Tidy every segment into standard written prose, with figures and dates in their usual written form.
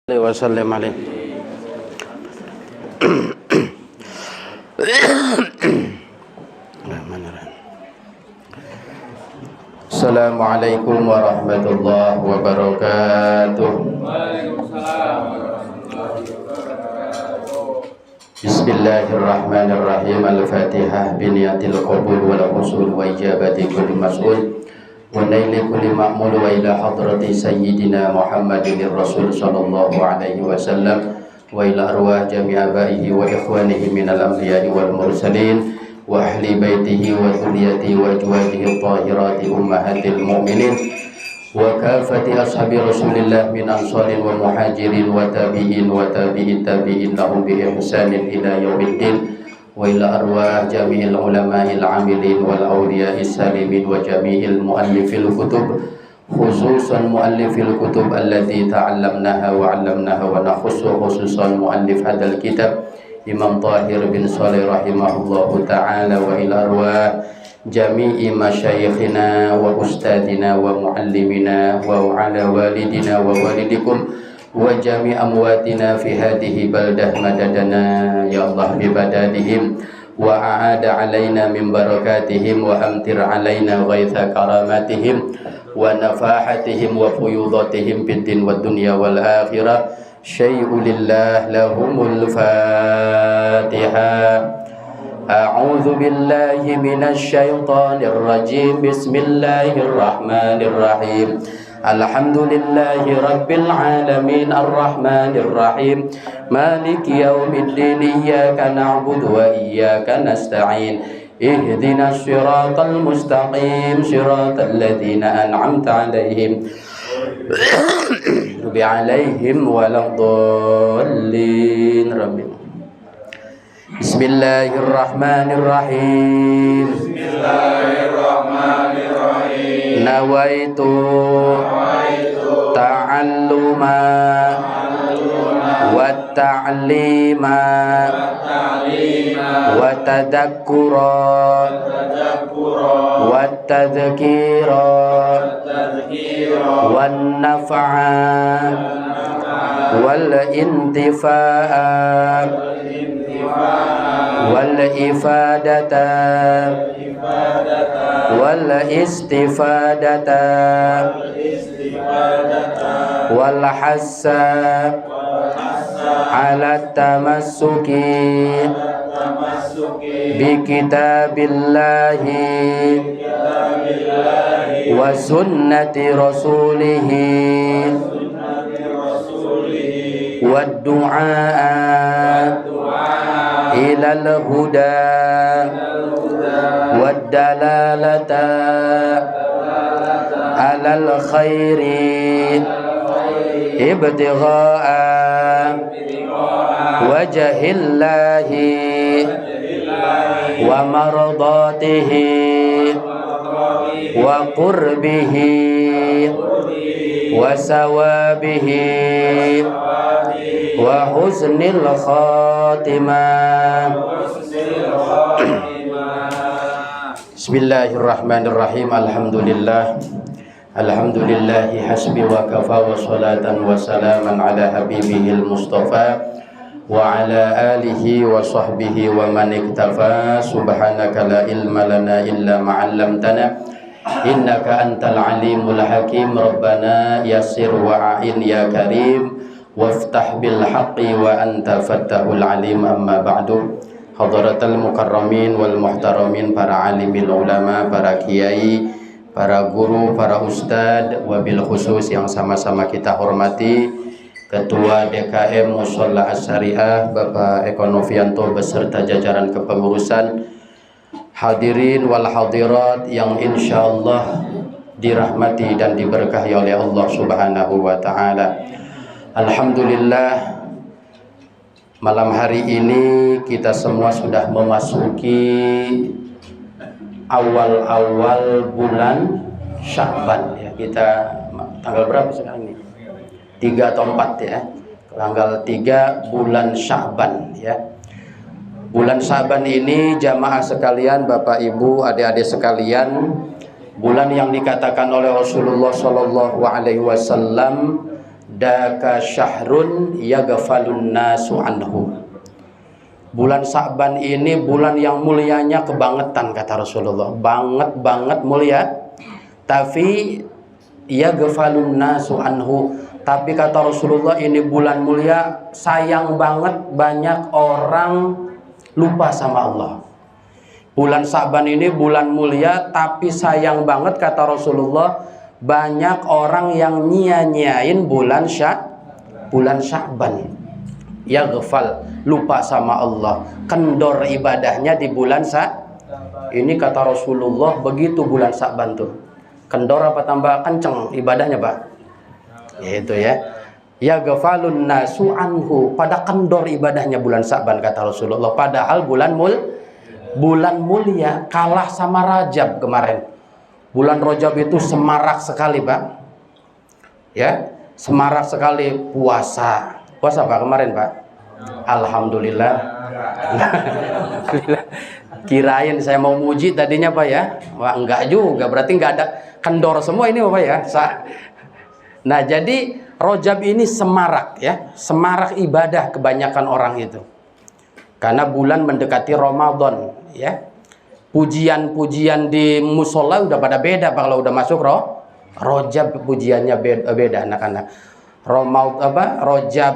وسلم عليه. Assalamualaikum warahmatullahi wabarakatuh. Bismillahirrahmanirrahim. Al-Fatihah biniyatil qabul wal husul wa ijabati kulli mas'ul wa naili kulli ma'mul wa ila hadrati sayyidina Muhammadin Rasul sallallahu alaihi wasallam wa ila arwah jami' abaihi wa ikhwanihi minal anbiya'i wal mursalin wa ahli baitihi wa dhurriyyatihi wa azwajihi at-tahirati ummahatil mu'minin wa kafati ashabi Rasulillah min ansarin wa muhajirin wa tabi'in wa tabi'it tabi'in lahum bi ihsanin ila yaumiddin wa ila arwah jami'il ulama'il amilin wal awliya'is salimin wa jami'il muallifil kutub khususan muallifil kutub allati ta'allamnaha wa 'allamnaha wa nakhussu khususan muallif hadzal kitab Imam Tahir bin Shalih rahimahullahu ta'ala wa ila arwah jami'i masyayikhina wa ustadina wa muallimina wa ala walidina wa walidikum wa jami' amwatina fi hadhihi baldah madadana ya Allah bi badadihim wa a'ada alaina min barakatihim wa amtir alaina ghaitha karamatihim wa nafahatihim wa fuyudatihim fid din wad dunya wal akhirah syai'u lillah lahumul fatihah. A'udzu billahi minasy syaithanir rajim. Bismillahirrahmanirrahim. Alhamdulillahi rabbil alamin arrahmanir rahim maliki yaumiddin iyyaka na'budu wa iyyaka nasta'in ihdinas siratal mustaqim siratal ladzina an'amta 'alaihim bi 'alaihim waladdallin. Bismillahirrahmanirrahim. Bismillahirrahmanirrahim. Nawaitu ta'alluma wa ta'lima wa tadakkura wa tadhkira wan naf'a wal intifa'a wal ifadata wal istifadata wal hassa ala tamassuki bi kitabillahi wa sunnati rasulihi wa du'a ilal huda wad dalalata alal khairi ibtigha'a wajhillahi wa mardatihi wa qurbihi wa sawabihi wa husnil khatimah. Bismillahirrahmanirrahim. Alhamdulillahi hasbi wa kafa wa salatan wa salaman ala habibihil mustafa wa ala alihi wa sahbihi wa man iktafa. Subhanaka la ilma lana illa ma 'allamtana innaka antal alimul hakim. Rabbana yassir wa a'in ya karim waftah bil haqqi wa anta fattahul alim. Amma ba'du. Hadratal mukarramin wal muhtaramin, para alimil ulama, para kiai, para guru, para ustad, wabil khusus yang sama-sama kita hormati Ketua DKM Musholla Asy-Syariah Bapak Eko Novianto beserta jajaran kepengurusan, hadirin wal hadirat yang insyaallah dirahmati dan diberkahi oleh Allah Subhanahu wa taala. Alhamdulillah, malam hari ini kita semua sudah memasuki awal-awal bulan Sya'ban ya. Kita tanggal berapa sekarang ini? 3 atau 4 ya. Tanggal 3 bulan Sya'ban ya. Bulan Sya'ban ini jamaah sekalian, Bapak Ibu, adik-adik sekalian, bulan yang dikatakan oleh Rasulullah SAW daka syahrun yaghfalun nasu anhu. Bulan Sa'ban ini bulan yang mulianya kebangetan kata Rasulullah, banget mulia. Tapi yaghfalun nasu anhu, tapi kata Rasulullah ini bulan mulia, sayang banget banyak orang lupa sama Allah. Bulan Sa'ban ini bulan mulia, tapi sayang banget kata Rasulullah, banyak orang yang nyia-nyiain bulan Sa'ban. Yaghfal, lupa sama Allah, kendor ibadahnya di bulan ini kata Rasulullah. Begitu bulan Sa'ban tuh, kendor apa tambah kenceng ibadahnya, Pak? Itu ya. Yaghfalun nasu anhu, pada kendor ibadahnya bulan Sa'ban kata Rasulullah. Padahal bulan mulia, kalah sama Rajab kemarin. Bulan Rajab itu semarak sekali, Pak. Ya, semarak sekali puasa. Puasa Pak kemarin, Pak? Alhamdulillah. Kirain saya mau muji tadinya, Pak ya. Wah, enggak juga. Berarti enggak ada, kendor semua ini, Pak ya. Nah, jadi Rajab ini semarak ya. Semarak ibadah kebanyakan orang itu. Karena bulan mendekati Ramadan ya. Pujian-pujian di musola udah pada beda Pak, kalau udah masuk Rajab pujiannya beda anak-anak. Rajab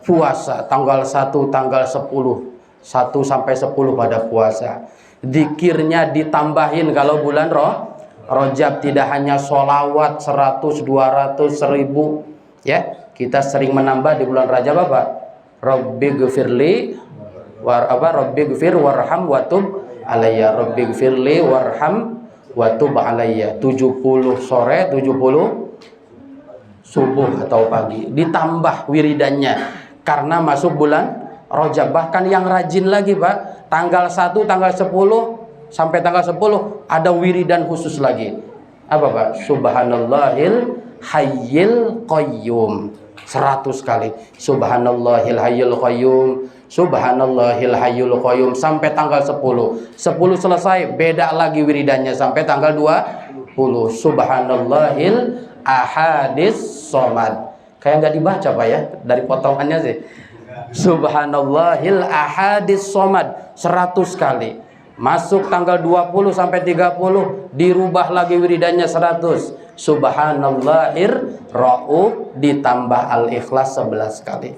puasa tanggal 1, tanggal 10, 1 sampai 10 pada puasa. Zikirnya ditambahin kalau bulan Rajab, tidak hanya sholawat 100, 200, 1000 ya. Kita sering menambah di bulan Rajab apa? Rabbighfirli Rabbighfir warham watub alayya, Rabbighfirli warham watub alayya. 70 sore, 70 subuh atau pagi, ditambah wiridannya karena masuk bulan Rajab. Bahkan yang rajin lagi Pak, tanggal 1, tanggal 10 sampai tanggal 10 ada wiridan khusus lagi. Apa Pak? Subhanallahil hayyil qayyum 100 kali. Subhanallahil hayyil qayyum, Subhanallahil hayyul qayyum sampai tanggal 10. 10 selesai, beda lagi wiridannya sampai tanggal 20. Subhanallahil ahadis somad. Kayak nggak dibaca Pak ya, dari potongannya sih. Subhanallahil ahadis somad 100 kali. Masuk tanggal 20 sampai 30 dirubah lagi wiridannya 100. Subhanallahir rauf ditambah al-ikhlas 11 kali.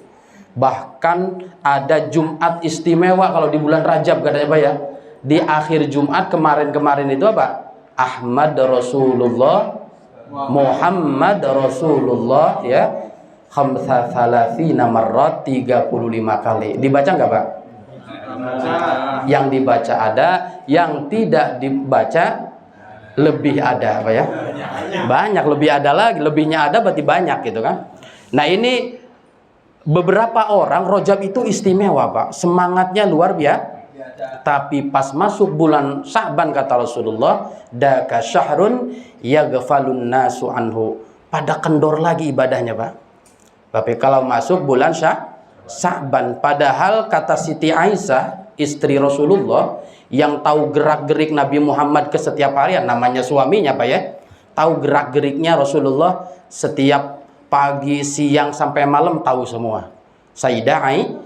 Bahkan ada Jumat istimewa kalau di bulan Rajab katanya Pak ya. Di akhir Jumat kemarin itu apa? Ahmad Rasulullah Muhammad Rasulullah ya. Khamsa thalathina marrat 35 kali. Dibaca enggak Pak? Yang dibaca ada, yang tidak dibaca lebih ada Pak ya. Banyak, lebih ada lagi, lebihnya ada berarti banyak gitu kan. Nah, ini beberapa orang Rajab itu istimewa Pak, semangatnya luar biasa. Tapi pas masuk bulan Sa'ban kata Rasulullah, daka syahrun yaghfalun nasu anhu, pada kendor lagi ibadahnya Pak. Tapi kalau masuk bulan Sa'ban, padahal kata Siti Aisyah istri Rasulullah yang tahu gerak-gerik Nabi Muhammad ke setiap harian, namanya suaminya Pak ya, tahu gerak-geriknya Rasulullah setiap pagi, siang sampai malam tahu semua. Sayyidah Aisyah,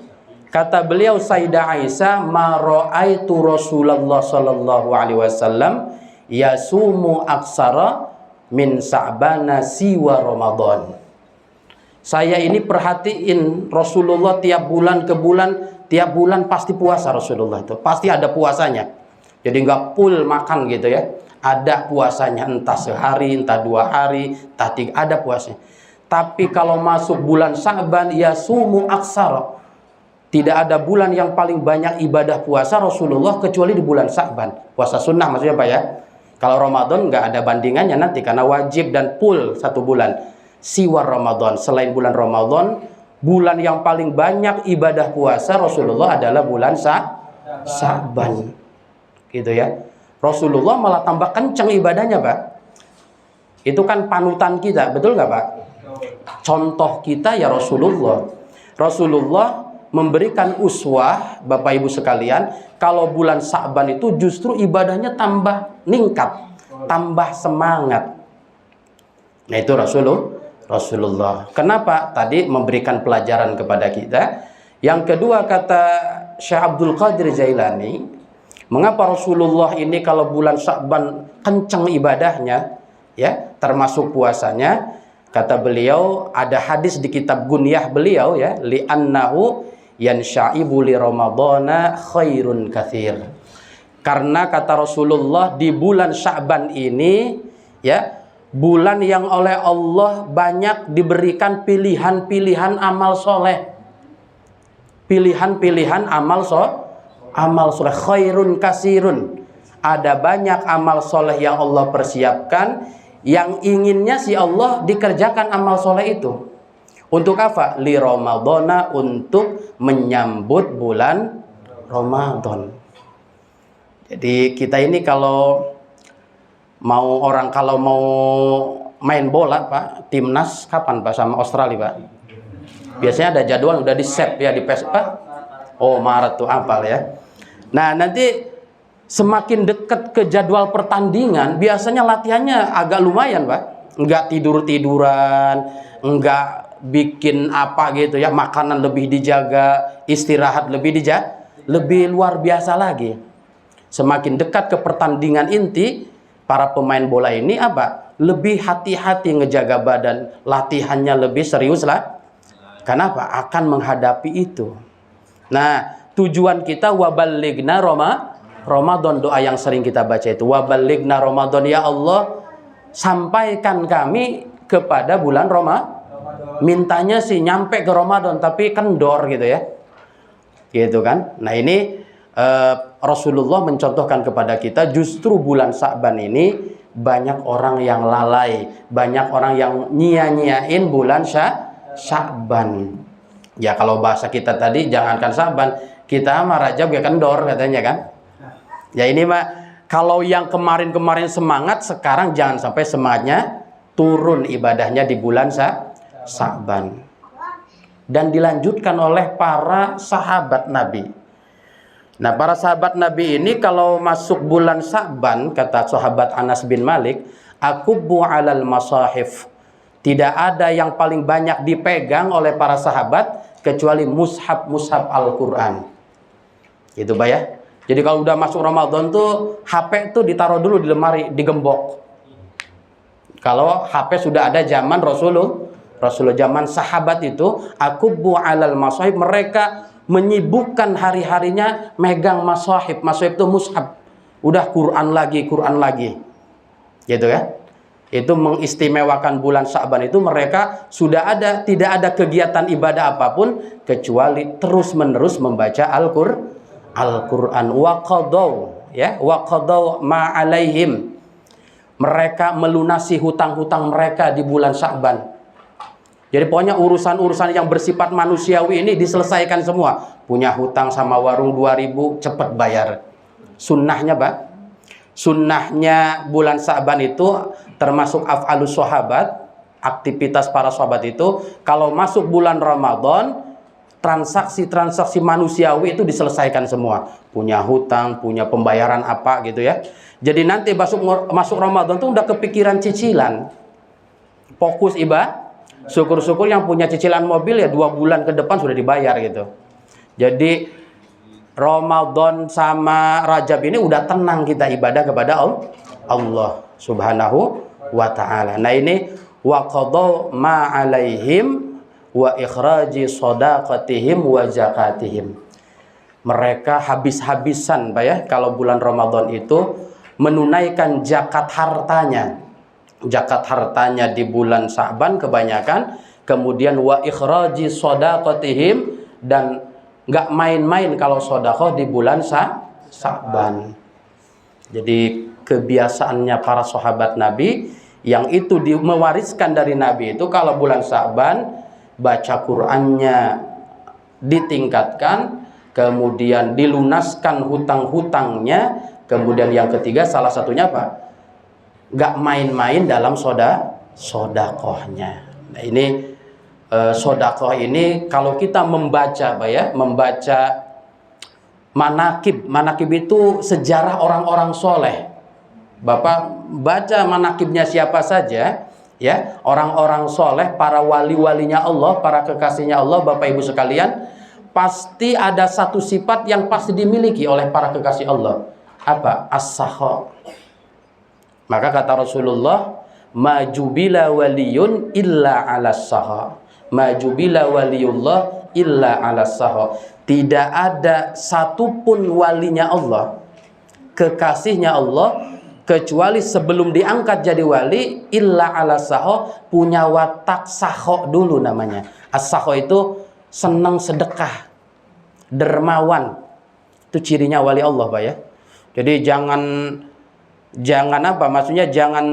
kata beliau Sayyidah Aisyah, ma ra'aitu Rasulullah sallallahu alaihi wasallam yasumu aksara min Sa'bana siwa Ramadan. Saya ini perhatiin Rasulullah tiap bulan ke bulan, tiap bulan pasti puasa Rasulullah itu. Pasti ada puasanya. Jadi nggak full makan gitu ya. Ada puasanya, entah sehari, entah 2 hari, entah 3, ada puasanya. Tapi kalau masuk bulan Sa'ban yasumu aksara, tidak ada bulan yang paling banyak ibadah puasa Rasulullah kecuali di bulan Sa'ban. Puasa sunnah maksudnya Pak ya. Kalau Ramadan nggak ada bandingannya nanti karena wajib dan full 1 bulan. Siwar Ramadan, selain bulan Ramadan, bulan yang paling banyak ibadah puasa Rasulullah adalah bulan Sa'ban. Gitu ya. Rasulullah malah tambah kenceng ibadahnya Pak. Itu kan panutan kita, betul nggak Pak? Contoh kita ya Rasulullah. Rasulullah memberikan uswah Bapak Ibu sekalian, kalau bulan Sa'ban itu justru ibadahnya tambah ningkat, tambah semangat. Nah itu Rasulullah. Kenapa? Tadi memberikan pelajaran kepada kita. Yang kedua, kata Syekh Abdul Qadir Jailani, mengapa Rasulullah ini kalau bulan Sya'ban kencang ibadahnya, ya, termasuk puasanya? Kata beliau, ada hadis di kitab Gunyah beliau, ya, li'annahu yansyaibu li ramadhana khairun katsir. Karena kata Rasulullah di bulan Sya'ban ini, ya, bulan yang oleh Allah banyak diberikan pilihan-pilihan amal soleh. Pilihan-pilihan amal soleh. Khairun kasirun. Ada banyak amal soleh yang Allah persiapkan. Yang inginnya si Allah dikerjakan amal soleh itu. Untuk apa? Li Ramadhana, untuk menyambut bulan Ramadan. Jadi kita ini kalau mau main bola, Pak, timnas kapan, Pak, sama Australia, Pak? Biasanya ada jadwal udah di-save ya di PES, Pak. Oh, Maret tuh apal ya. Nah, nanti semakin dekat ke jadwal pertandingan, biasanya latihannya agak lumayan, Pak. Enggak tidur-tiduran, enggak bikin apa gitu ya, makanan lebih dijaga, istirahat lebih dijaga, lebih luar biasa lagi. Semakin dekat ke pertandingan inti, para pemain bola ini apa? Lebih hati-hati ngejaga badan, latihannya lebih serius lah. Kenapa? Akan menghadapi itu. Nah, tujuan kita wabaligna Ramadan, doa yang sering kita baca itu wabaligna Ramadan, ya Allah, sampaikan kami kepada bulan Ramadan. Mintanya sih nyampe ke Ramadan tapi kendor gitu ya. Gitu kan? Nah, ini Rasulullah mencontohkan kepada kita, justru bulan Sya'ban ini banyak orang yang lalai, banyak orang yang nyia-nyiain bulan Sya'ban. Ya kalau bahasa kita tadi, jangankan Sya'ban, kita mah Rajab ya kendor katanya kan. Ya ini mah kalau yang kemarin-kemarin semangat, sekarang jangan sampai semangatnya turun ibadahnya di bulan Sya'ban. Dan dilanjutkan oleh para sahabat Nabi. Nah, para sahabat Nabi ini kalau masuk bulan Sya'ban, kata sahabat Anas bin Malik, akubbu alal masahif. Tidak ada yang paling banyak dipegang oleh para sahabat kecuali mushaf Al-Quran. Itu Pak ya. Jadi kalau udah masuk Ramadan tuh HP tuh ditaruh dulu di lemari, digembok. Kalau HP sudah ada zaman Rasulullah zaman sahabat itu, akubbu alal masahif, mereka menyibukkan hari-harinya megang masahib. Masahib itu mushaf. Udah Quran lagi. Gitu ya. Itu mengistimewakan bulan Sya'ban itu, mereka sudah ada, tidak ada kegiatan ibadah apapun kecuali terus-menerus membaca Al-Quran. Wa qadaw ma alaihim. Mereka melunasi hutang-hutang mereka di bulan Sya'ban. Jadi pokoknya urusan-urusan yang bersifat manusiawi ini diselesaikan semua. Punya hutang sama warung 2000, cepat bayar. Sunnahnya, Pak. Sunnahnya bulan Sya'ban itu termasuk af'alus sahabat, aktivitas para sahabat itu, kalau masuk bulan Ramadan, transaksi-transaksi manusiawi itu diselesaikan semua. Punya hutang, punya pembayaran apa gitu ya. Jadi nanti masuk Ramadan tuh udah kepikiran cicilan. Fokus ibadah. Syukur-syukur yang punya cicilan mobil ya 2 bulan ke depan sudah dibayar gitu. Jadi Ramadan sama Rajab ini udah tenang kita ibadah kepada Allah Subhanahu wa ta'ala. Nah ini wa qadaw ma alaihim wa ikhraji shadaqatihim wa zakatihim. Mereka habis-habisan Pak ya, kalau bulan Ramadan itu menunaikan zakat hartanya. Zakat hartanya di bulan Sya'ban kebanyakan, kemudian wa ikhraji shadaqatihim, dan nggak main-main kalau sedekah di bulan Sya'ban. Jadi kebiasaannya para sahabat Nabi yang itu mewariskan dari Nabi itu, kalau bulan Sya'ban baca Qur'annya ditingkatkan, kemudian dilunaskan hutang-hutangnya, kemudian yang ketiga salah satunya apa? Gak main-main dalam sodakohnya. Nah ini sodakoh ini kalau kita membaca Pak ya, membaca manakib itu sejarah orang-orang soleh. Bapak baca manakibnya siapa saja, Ya, orang-orang soleh, para wali-walinya Allah, para kekasihnya Allah, Bapak Ibu sekalian, pasti ada satu sifat yang pasti dimiliki oleh para kekasih Allah. Apa? As-sakha. Maka kata Rasulullah, majubila waliyun illa ala sakha. Majubila waliyullah illa ala sakha. Tidak ada satupun walinya Allah, kekasihnya Allah, kecuali sebelum diangkat jadi wali, illa ala saho, punya watak saho dulu namanya. As-saho itu senang sedekah, dermawan. Itu cirinya wali Allah, Pak ya. Jadi jangan apa? Maksudnya jangan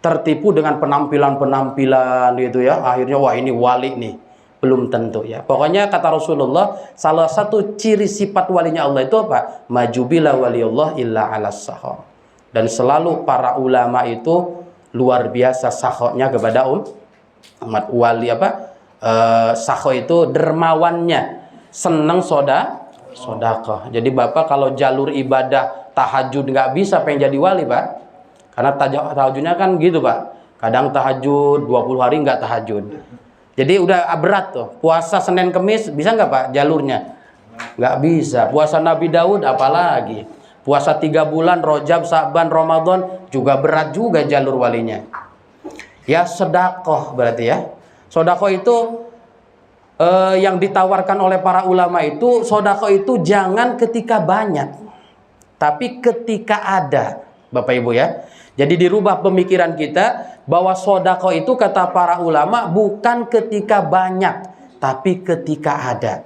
tertipu dengan penampilan-penampilan gitu ya. Akhirnya wah ini wali nih. Belum tentu ya. Pokoknya kata Rasulullah, salah satu ciri sifat walinya Allah itu apa? Majubila waliyullah illa ala saho. Dan selalu para ulama itu luar biasa sahonya kepada umat. Wali apa? Saho itu dermawannya, seneng sodaqah. Jadi Bapak kalau jalur ibadah tahajud nggak bisa, pengen jadi wali Pak. Karena tahajudnya kan gitu Pak. Kadang tahajud 20 hari nggak tahajud. Jadi udah berat tuh. Puasa Senin Kemis bisa nggak Pak jalurnya? Nggak bisa. Puasa Nabi Daud apalagi. Puasa 3 bulan Rajab, Sa'ban, Ramadan juga berat juga jalur walinya. Ya sedekah berarti ya. Sedekah itu yang ditawarkan oleh para ulama itu, sedekah itu jangan ketika banyak, tapi ketika ada, Bapak Ibu ya. Jadi dirubah pemikiran kita bahwa sedekah itu kata para ulama bukan ketika banyak, tapi ketika ada.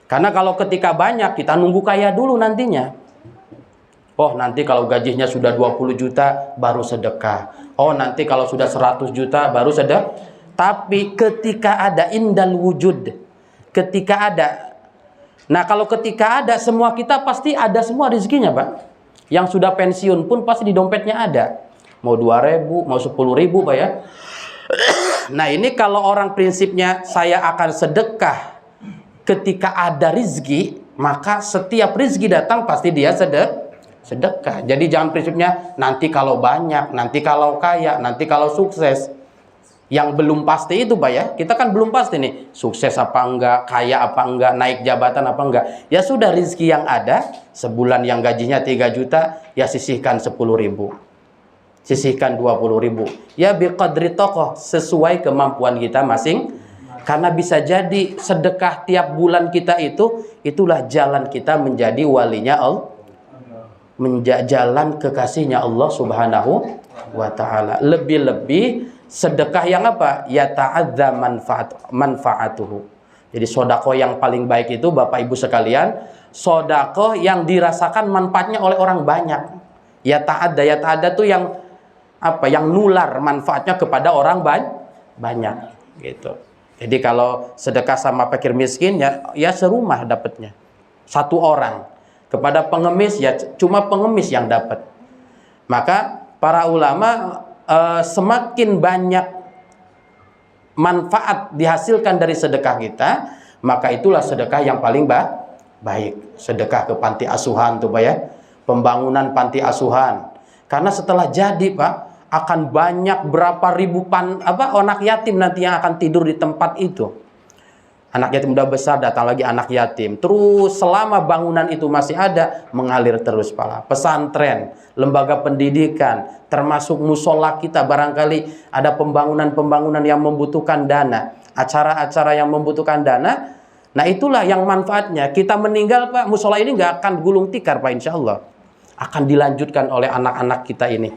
Karena kalau ketika banyak kita nunggu kaya dulu nantinya. Oh nanti kalau gajinya sudah 20 juta baru sedekah. Oh nanti kalau sudah 100 juta baru sedekah. Tapi ketika ada, indal wujud, ketika ada. Nah kalau ketika ada, semua kita pasti ada semua rezekinya Pak. Yang sudah pensiun pun pasti di dompetnya ada. Mau 2.000, mau 10.000 Pak ya. Nah ini kalau orang prinsipnya saya akan sedekah ketika ada rizki, maka setiap rizki datang pasti dia sedekah. Jadi jangan prinsipnya nanti kalau banyak, nanti kalau kaya, nanti kalau sukses. Yang belum pasti itu Pak ya. Kita kan belum pasti nih, sukses apa enggak, kaya apa enggak, naik jabatan apa enggak. Ya sudah rizki yang ada, sebulan yang gajinya 3 juta, ya sisihkan 10.000. Sisihkan 20.000. Ya biqadri tokoh, sesuai kemampuan kita masing. Karena bisa jadi sedekah tiap bulan kita itu, itulah jalan kita menjadi walinya Allah. Jalan kekasihnya Allah Subhanahu wa ta'ala. Lebih-lebih sedekah yang apa? Ya ta'adza manfaatuhu. Jadi sedekah yang paling baik itu Bapak Ibu sekalian, sedekah yang dirasakan manfaatnya oleh orang banyak. Ya ta'adza tuh yang apa? Yang nular manfaatnya kepada orang banyak gitu. Jadi kalau sedekah sama fakir miskin ya serumah dapatnya. Satu orang. Kepada pengemis ya cuma pengemis yang dapat. Maka para ulama semakin banyak manfaat dihasilkan dari sedekah kita, maka itulah sedekah yang paling baik. Sedekah ke panti asuhan tuh Pak ya, pembangunan panti asuhan. Karena setelah jadi Pak, akan banyak berapa ribu anak yatim nanti yang akan tidur di tempat itu. Anak yatim udah besar, datang lagi anak yatim. Terus selama bangunan itu masih ada, mengalir terus Pak. Pesantren, lembaga pendidikan, termasuk musola kita, barangkali ada pembangunan-pembangunan yang membutuhkan dana, acara-acara yang membutuhkan dana. Nah itulah yang manfaatnya. Kita meninggal Pak, musola ini nggak akan gulung tikar Pak, insya Allah. Akan dilanjutkan oleh anak-anak kita ini,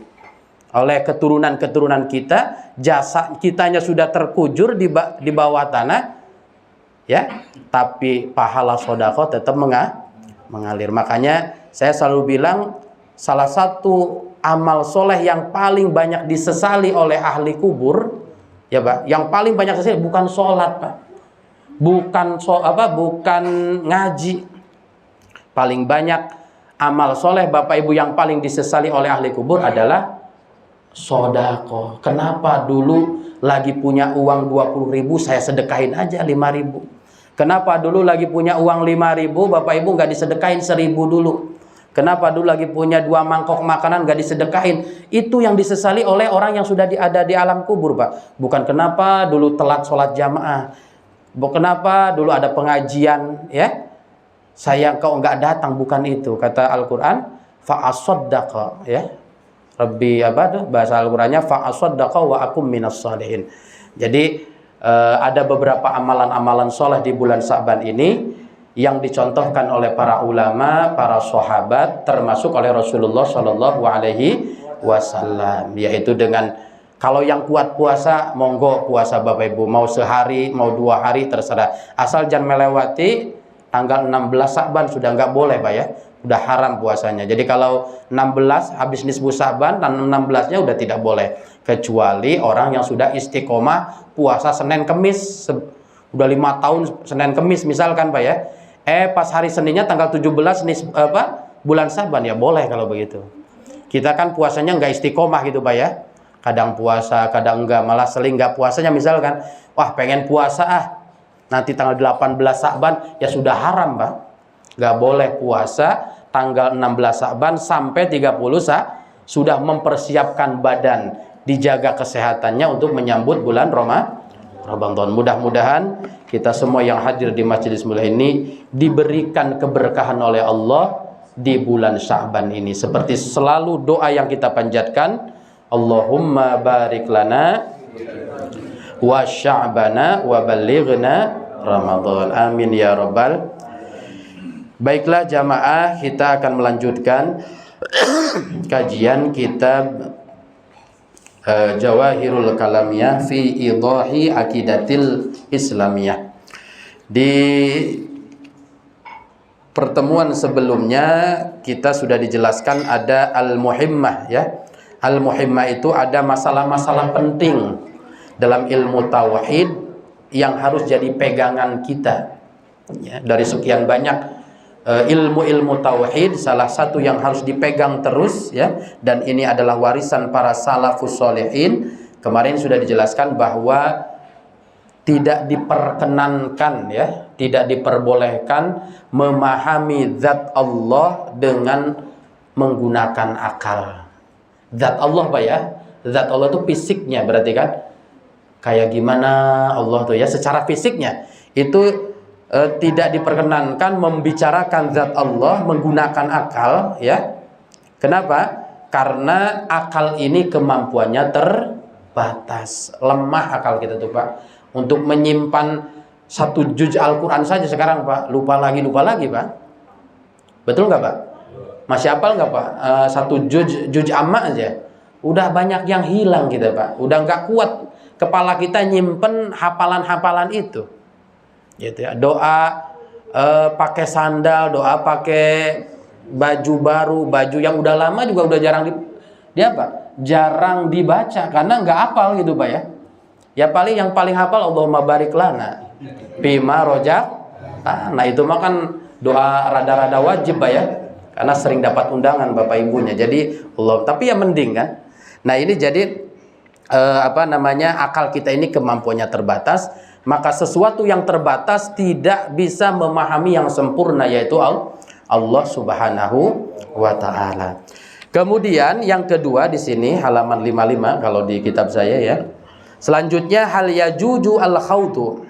oleh keturunan-keturunan kita. Jasa kitanya sudah terkujur di bawah tanah, ya, tapi pahala sedekah tetap mengalir. Makanya saya selalu bilang, salah satu amal soleh yang paling banyak disesali oleh ahli kubur, ya Pak, yang paling banyak disesali bukan sholat Pak, bukan ngaji. Paling banyak amal soleh Bapak Ibu yang paling disesali oleh ahli kubur adalah sedekah. Kenapa dulu lagi punya uang 20.000 saya sedekahin aja 5.000? Kenapa dulu lagi punya uang 5.000 Bapak Ibu nggak disedekahin 1.000 dulu? Kenapa dulu lagi punya 2 mangkok makanan gak disedekahin? Itu yang disesali oleh orang yang sudah ada di alam kubur, Pak. Bukan kenapa dulu telat sholat jamaah, kenapa dulu ada pengajian, ya, saya kau nggak datang, bukan itu. Kata Al-Quran, fa'asaddaqa, ya, Rabbi abad, bahasa Al-Qurannya fa'asaddaqa wa akum minas salihin. Jadi ada beberapa amalan-amalan soleh di bulan Sa'ban ini yang dicontohkan oleh para ulama, para sahabat, termasuk oleh Rasulullah Shallallahu Alaihi Wasallam, yaitu dengan, kalau yang kuat puasa, monggo puasa Bapak Ibu, mau sehari, mau 2 hari terserah, asal jangan melewati tanggal 16 Sa'ban, sudah nggak boleh Pak ya, udah haram puasanya. Jadi kalau 16 habis nisfu Sa'ban, dan 16-nya udah tidak boleh, kecuali orang yang sudah istiqomah puasa Senin Kemis, udah 5 tahun Senin Kemis misalkan Pak ya. Pas hari Seninnya tanggal 17 bulan Sa'ban, ya boleh kalau begitu. Kita kan puasanya nggak istiqomah gitu Pak ya. Kadang puasa, kadang enggak, malah seling nggak puasanya misalkan. Wah, pengen puasa nanti tanggal 18 Sa'ban, ya sudah haram Pak. Nggak boleh puasa tanggal 16 Sa'ban sampai 30 sudah mempersiapkan badan, dijaga kesehatannya untuk menyambut bulan Ramadan. Mudah-mudahan kita semua yang hadir di majelis mulia ini diberikan keberkahan oleh Allah di bulan Sya'ban ini. Seperti selalu doa yang kita panjatkan, Allahumma barik lana wa sya'bana wa balighna Ramadan. Amin ya rabbal. Baiklah jamaah, kita akan melanjutkan kajian kitab Jawahirul Kalamiyah fi Idahi Aqidatil Islamiyah. Di pertemuan sebelumnya kita sudah dijelaskan ada al-muhimmah ya. Al-muhimmah itu ada masalah-masalah penting dalam ilmu tauhid yang harus jadi pegangan kita ya. Dari sekian banyak ilmu-ilmu tauhid, salah satu yang harus dipegang terus ya, dan ini adalah warisan para salafus sholihin. Kemarin sudah dijelaskan bahwa tidak diperkenankan ya, tidak diperbolehkan memahami zat Allah dengan menggunakan akal. Zat Allah Pak ya, zat Allah itu fisiknya, berarti kan kayak gimana Allah tuh ya, secara fisiknya itu tidak diperkenankan membicarakan zat Allah menggunakan akal ya. Kenapa? Karena akal ini kemampuannya terbatas, lemah akal kita tuh Pak. Untuk menyimpan 1 juz Al-Quran saja sekarang Pak, lupa lagi Pak. Betul nggak Pak? Masih hafal nggak Pak? 1 juz amma aja udah banyak yang hilang kita Pak. Udah nggak kuat kepala kita nyimpen hafalan-hafalan itu gitu ya. Doa pakai sandal, doa pakai baju baru, baju yang udah lama juga udah jarang dibaca karena nggak hafal gitu Pak ya. Ya paling yang paling hafal Allahumma barik lana bima rojak. Nah itu mah kan doa rada-rada wajib Pak ya, karena sering dapat undangan Bapak Ibunya. Jadi Allah, tapi ya mending kan. Nah ini jadi akal kita ini kemampuannya terbatas. Maka sesuatu yang terbatas tidak bisa memahami yang sempurna, yaitu Allah Subhanahu wa Ta'ala. Kemudian yang kedua di sini halaman 55 kalau di kitab saya ya. Selanjutnya hal yajuju al-khawdu.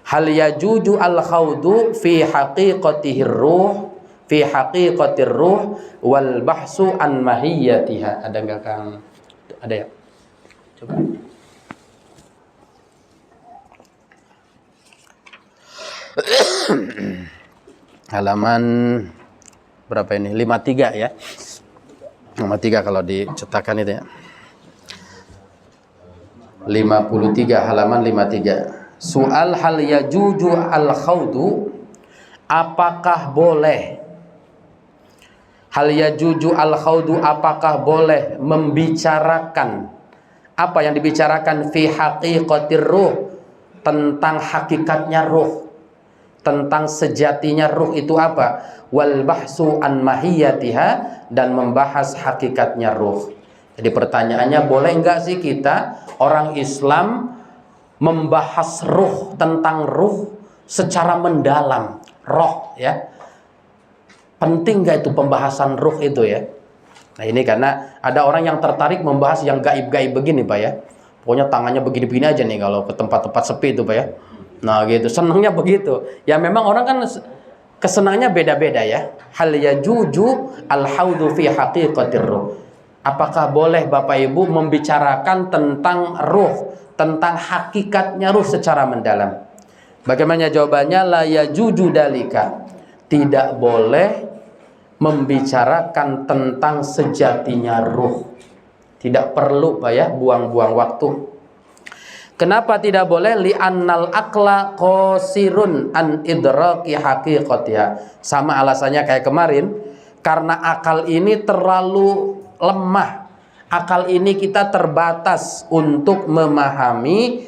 Hal yajuju al-khawdu fi haqiqatihir ruh, fi haqiqatir ruh wal bahsu an mahiyatiha. Ada enggak Kang? Ada ya? Coba. Halaman berapa ini? 53 ya. 53 kalau dicetakan itu ya. 53 halaman 53. Soal hal yajuju al-khawdu, apakah boleh? Hal yajuju al-khawdu, apakah boleh membicarakan? Apa yang dibicarakan fi haqiqatir ruh, tentang hakikatnya ruh, tentang sejatinya ruh itu apa? Wal bahsu an mahiyatiha, dan membahas hakikatnya ruh. Jadi pertanyaannya, boleh enggak sih kita orang Islam membahas ruh, tentang ruh secara mendalam, roh ya. Penting nggak itu pembahasan ruh itu ya? Nah ini karena ada orang yang tertarik membahas yang gaib-gaib begini Pak ya. Pokoknya tangannya begini-begini aja nih kalau ke tempat-tempat sepi itu Pak ya. Nah gitu, senangnya begitu. Ya memang orang kan kesenangannya beda-beda ya. Hal yajuju al-haudhu fi haqiqatir ruh. Apakah boleh Bapak Ibu membicarakan tentang ruh, tentang hakikatnya ruh secara mendalam? Bagaimana jawabannya? La yajuju dalika. Tidak boleh membicarakan tentang sejatinya ruh. Tidak perlu Pak ya, buang-buang waktu. Kenapa tidak boleh? Li'annal aqla qasirun an idraki haqiqatiha. Sama alasannya kayak kemarin, karena akal ini terlalu lemah. Akal ini kita terbatas untuk memahami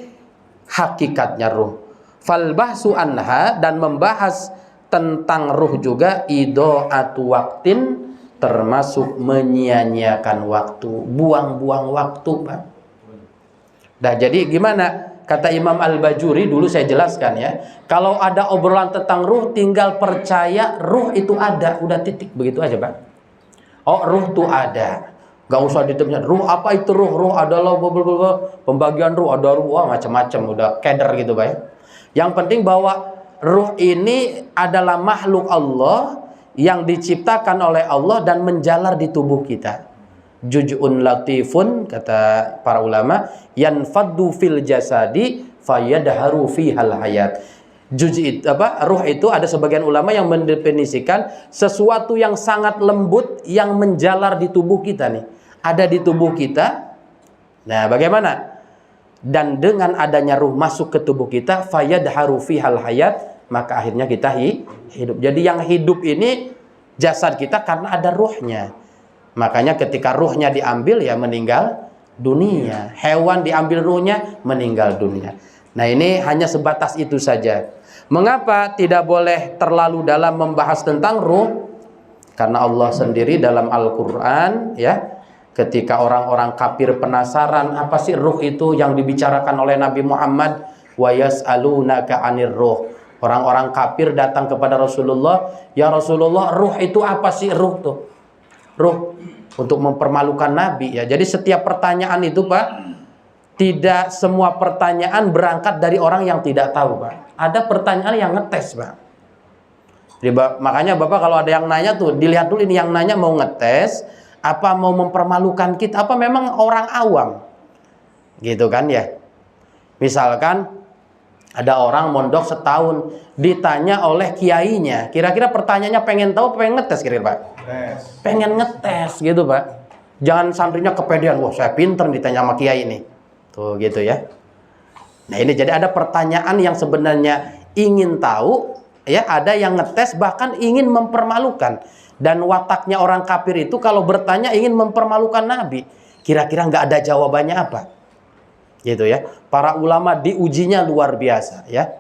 hakikatnya ruh. Fal bahsu anha, dan membahas tentang ruh juga ido'atu waktin, termasuk menyia-nyiakan waktu, buang-buang waktu Pak. Nah jadi gimana? Kata Imam Al-Bajuri, dulu saya jelaskan ya, kalau ada obrolan tentang ruh, tinggal percaya ruh itu ada, udah titik, begitu aja Pak. Oh ruh itu ada, gak usah ditanya ruh apa itu ruh, ruh adalah pembagian ruh, ada ruh, wah macam-macam, udah keder gitu Pak ya. Yang penting bahwa ruh ini adalah makhluk Allah yang diciptakan oleh Allah dan menjalar di tubuh kita. Juz'un latifun, kata para ulama, yanfaddu fil jasadi fayadharu fihal hayat. Ruh itu ada sebagian ulama yang mendefinisikan sesuatu yang sangat lembut yang menjalar di tubuh kita nih. Ada di tubuh kita. Nah, bagaimana? Dan dengan adanya ruh masuk ke tubuh kita, fayadharu fihal hayat, maka akhirnya kita hidup. Jadi yang hidup ini jasad kita karena ada ruhnya. Makanya ketika ruhnya diambil ya meninggal dunia. Hewan diambil ruhnya meninggal dunia. Nah ini hanya sebatas itu saja. Mengapa tidak boleh terlalu dalam membahas tentang ruh? Karena Allah sendiri dalam Al-Quran ya, ketika orang-orang kafir penasaran apa sih ruh itu yang dibicarakan oleh Nabi Muhammad, wa yas'alunaka 'anir ruh. Orang-orang kafir datang kepada Rasulullah, ya Rasulullah, ruh itu apa sih ruh tuh? Ruh, untuk mempermalukan Nabi ya. Jadi setiap pertanyaan itu Pak, tidak semua pertanyaan berangkat dari orang yang tidak tahu Pak. Ada pertanyaan yang ngetes Pak. Jadi, makanya Bapak kalau ada yang nanya tuh, dilihat dulu ini yang nanya mau ngetes, apa mau mempermalukan kita, apa memang orang awam, gitu kan ya. Misalkan ada orang mondok setahun, ditanya oleh kiainya, kira-kira pertanyaannya pengen tahu, pengen ngetes kira-kira Pak? Pengen ngetes gitu Pak. Jangan santrinya kepedean, wah saya pinter ditanya sama kiai ini. Tuh gitu ya. Nah ini jadi ada pertanyaan yang sebenarnya ingin tahu, ya ada yang ngetes bahkan ingin mempermalukan. Dan wataknya orang kafir itu kalau bertanya ingin mempermalukan Nabi. Kira-kira nggak ada jawabannya apa? Gitu ya. Para ulama diujinya luar biasa ya.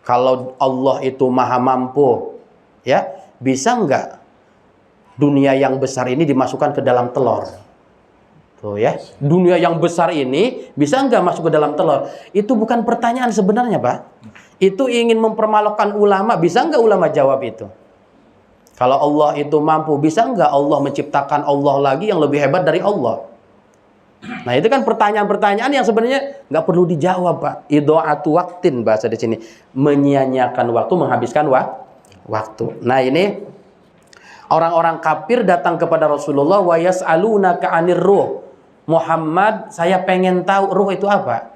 Kalau Allah itu maha mampu ya, bisa nggak dunia yang besar ini dimasukkan ke dalam telur? Tuh ya, dunia yang besar ini bisa nggak masuk ke dalam telur? Itu bukan pertanyaan sebenarnya Pak. Itu ingin mempermalukan ulama. Bisa nggak ulama jawab itu? Kalau Allah itu mampu, bisa nggak Allah menciptakan Allah lagi yang lebih hebat dari Allah? Nah itu kan pertanyaan-pertanyaan yang sebenarnya nggak perlu dijawab Pak. Ido'atu waktin bahasa di sini, menyia-nyiakan waktu, menghabiskan waktu. Nah ini orang-orang kafir datang kepada Rasulullah, wa yas'alunaka 'anir ruh. Muhammad, saya pengen tahu ruh itu apa?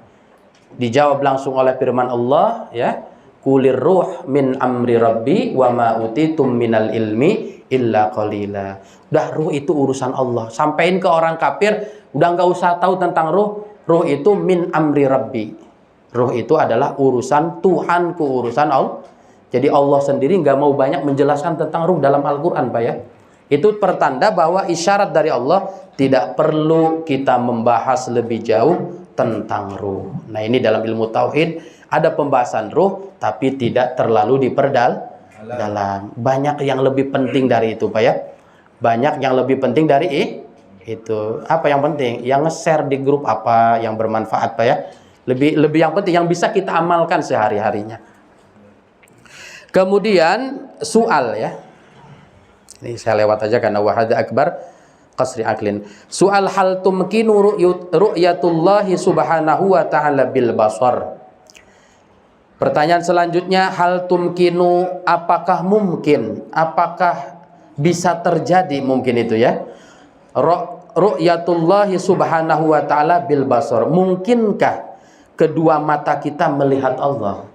Dijawab langsung oleh firman Allah ya, kulir ruh min amri rabbi wa ma utitum minal ilmi illa qalila. Udah ruh itu urusan Allah. Sampaikan ke orang kafir, udah nggak usah tahu tentang ruh. Ruh itu min amri rabbi. Ruh itu adalah urusan Tuhanku, urusan Allah. Jadi Allah sendiri nggak mau banyak menjelaskan tentang ruh dalam Al-Quran Pak ya. Itu pertanda bahwa isyarat dari Allah, tidak perlu kita membahas lebih jauh tentang ruh. Nah ini dalam ilmu tauhid ada pembahasan ruh, tapi tidak terlalu dalam. Banyak yang lebih penting dari itu Pak ya. Banyak yang lebih penting dari itu. Apa yang penting? Yang nge-share di grup apa yang bermanfaat Pak ya. Lebih yang penting yang bisa kita amalkan sehari-harinya. Kemudian soal ya. Ini saya lewat aja karena wahada akbar qasri aklin. Soal hal tumkinu ru'yatullahi subhanahu wa ta'ala bil basar. Pertanyaan selanjutnya, hal tumkinu, apakah mungkin, apakah bisa terjadi, mungkin itu ya, ru'yatullahi subhanahu wa ta'ala bil basar. Mungkinkah kedua mata kita melihat Allah?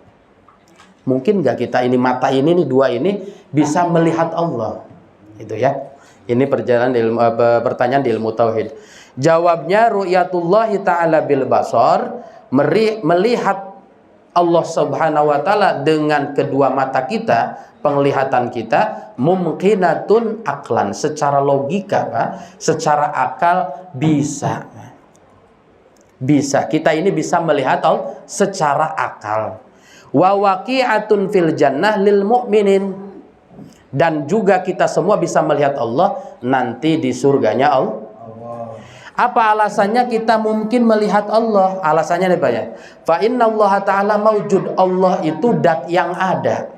Mungkin nggak kita ini mata ini nih, dua ini bisa melihat Allah? Itu ya. Ini pertanyaan di ilmu tauhid. Jawabnya, ru'yatullahi ta'ala bil basar, melihat Allah subhanahu wa ta'ala dengan kedua mata kita, penglihatan kita, mumkinatun aklan, secara logika, Pak, secara akal bisa. Bisa, kita ini bisa melihat Allah secara akal. Wa waqi'atun fil jannah lil mu'minin. Dan juga kita semua bisa melihat Allah nanti di surganya Allah. Apa alasannya kita mungkin melihat Allah? Alasannya nih Pak ya. Fa innallaha ta'ala maujud. Allah itu dat yang ada.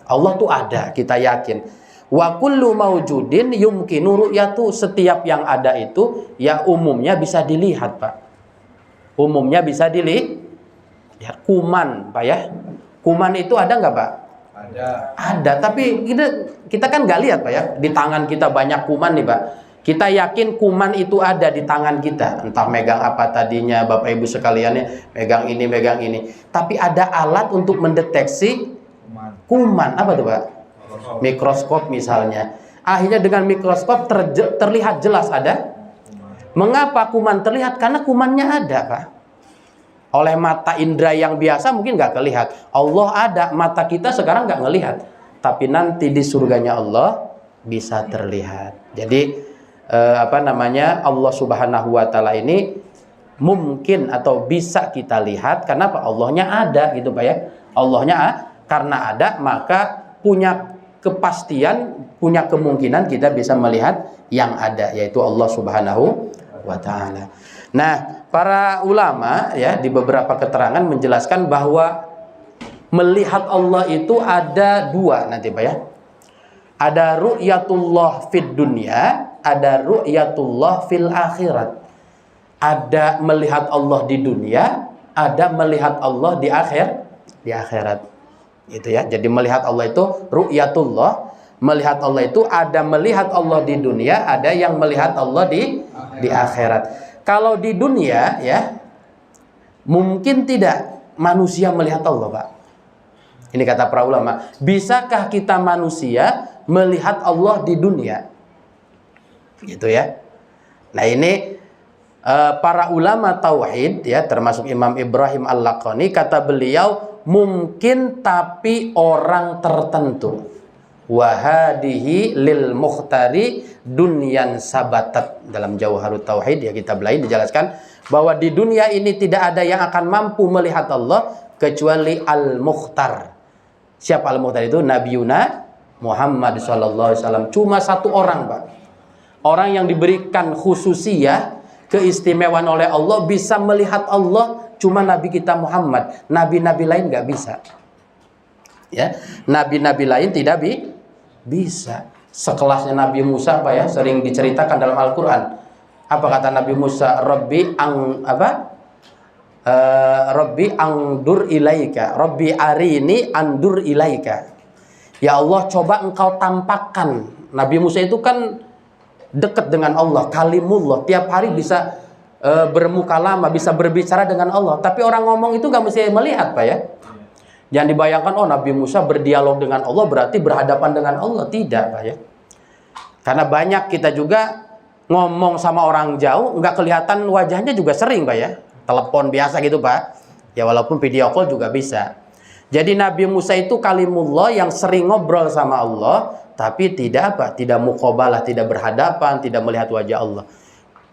Allah tuh ada, kita yakin. Wa kullu maujudin yumkinu ru'yatu. Setiap yang ada itu ya umumnya bisa dilihat, Pak. Umumnya bisa dilihat. Ya, kuman, Pak ya. Kuman itu ada nggak, Pak? Ada, tapi kita kan nggak lihat, Pak ya. Di tangan kita banyak kuman nih, Pak. Kita yakin kuman itu ada di tangan kita. Entah megang apa tadinya, Bapak Ibu sekalian ya, megang ini, megang ini. Tapi ada alat untuk mendeteksi kuman. Apa tuh, Pak? Mikroskop misalnya. Akhirnya dengan mikroskop terlihat jelas ada. Mengapa kuman terlihat? Karena kumannya ada, Pak. Oleh mata indera yang biasa mungkin nggak kelihatan. Allah ada, mata kita sekarang nggak ngelihat. Tapi nanti di surganya Allah bisa terlihat. Jadi Allah subhanahu wa ta'ala ini mungkin atau bisa kita lihat. Karena apa? Allahnya ada gitu Pak ya. Allahnya karena ada maka punya kepastian, punya kemungkinan kita bisa melihat yang ada, yaitu Allah subhanahu wa ta'ala. Nah, para ulama ya di beberapa keterangan menjelaskan bahwa melihat Allah itu ada dua nanti Pak ya. Ada ru'yatullah fid dunya, ada ru'yatullah fil akhirat. Ada melihat Allah di dunia, ada melihat Allah di akhirat. Gitu ya. Jadi melihat Allah itu ru'yatullah, melihat Allah itu ada melihat Allah di dunia, ada yang melihat Allah di akhirat. Kalau di dunia ya mungkin tidak manusia melihat Allah, Pak. Ini kata para ulama. Bisakah kita manusia melihat Allah di dunia? Gitu ya. Nah ini para ulama tauhid ya, termasuk Imam Ibrahim Al-Laqani, kata beliau mungkin tapi orang tertentu. Wahadihi lil mukhtari dunyan sabatat. Dalam Jauharut Tauhid ya kita belajar dijelaskan bahwa di dunia ini tidak ada yang akan mampu melihat Allah kecuali al-mukhtar. Siapa al-mukhtar itu? Nabiuna Muhammad SAW. Cuma satu orang, Pak. Orang yang diberikan khususiyah, keistimewaan oleh Allah, bisa melihat Allah cuma Nabi kita Muhammad. Nabi-nabi lain nggak bisa. Ya, nabi-nabi lain tidak bisa. Sekelasnya Nabi Musa, Pak ya, sering diceritakan dalam Al-Quran. Apa kata Nabi Musa? Rabbi angdur ilaika. Rabbi arini andur ilaika. Ya Allah, coba engkau tampakkan. Nabi Musa itu kan dekat dengan Allah, kalimullah, tiap hari bisa bermuka lama, bisa berbicara dengan Allah. Tapi orang ngomong itu nggak mesti melihat, Pak ya. Jangan dibayangkan, oh Nabi Musa berdialog dengan Allah berarti berhadapan dengan Allah. Tidak, Pak ya. Karena banyak kita juga ngomong sama orang jauh, nggak kelihatan wajahnya juga sering, Pak ya. Telepon biasa gitu, Pak. Ya walaupun video call juga bisa. Jadi Nabi Musa itu kalimullah yang sering ngobrol sama Allah, tapi tidak apa? Tidak muqabalah, tidak berhadapan, tidak melihat wajah Allah.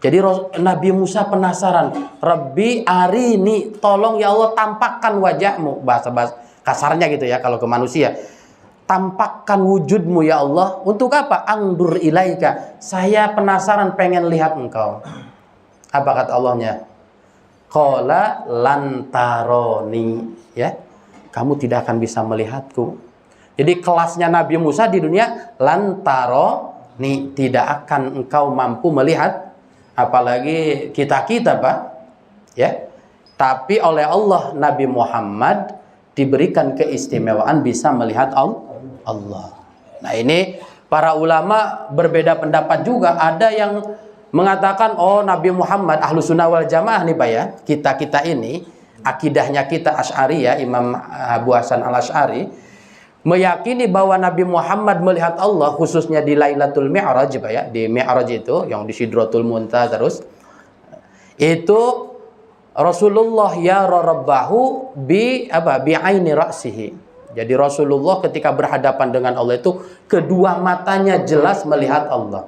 Jadi Nabi Musa penasaran, Rabbi arini, tolong ya Allah tampakkan wajahmu. Bahasa kasarnya gitu ya kalau ke manusia. Tampakkan wujudmu ya Allah. Untuk apa? Angdur ilaika. Saya penasaran pengen lihat engkau. Apa kata Allahnya? Qala lantaroni. Ya, kamu tidak akan bisa melihatku. Jadi kelasnya Nabi Musa di dunia lantaro nih tidak akan engkau mampu melihat, apalagi kita-kita Pak, ya. Tapi oleh Allah Nabi Muhammad diberikan keistimewaan bisa melihat Allah. Nah, ini para ulama berbeda pendapat juga. Ada yang mengatakan, oh Nabi Muhammad, Ahlus Sunnah wal Jamaah nih Pak ya, kita ini, akidahnya kita Asy'ariyah, Imam Abu Hasan al-Asy'ari, meyakini bahwa Nabi Muhammad melihat Allah khususnya di Lailatul Mi'raj Pak ya, di Mi'raj itu yang di Sidratul Muntaha, terus itu Rasulullah yara rabbahu bi aini ra'sihi. Jadi Rasulullah ketika berhadapan dengan Allah itu kedua matanya jelas melihat Allah.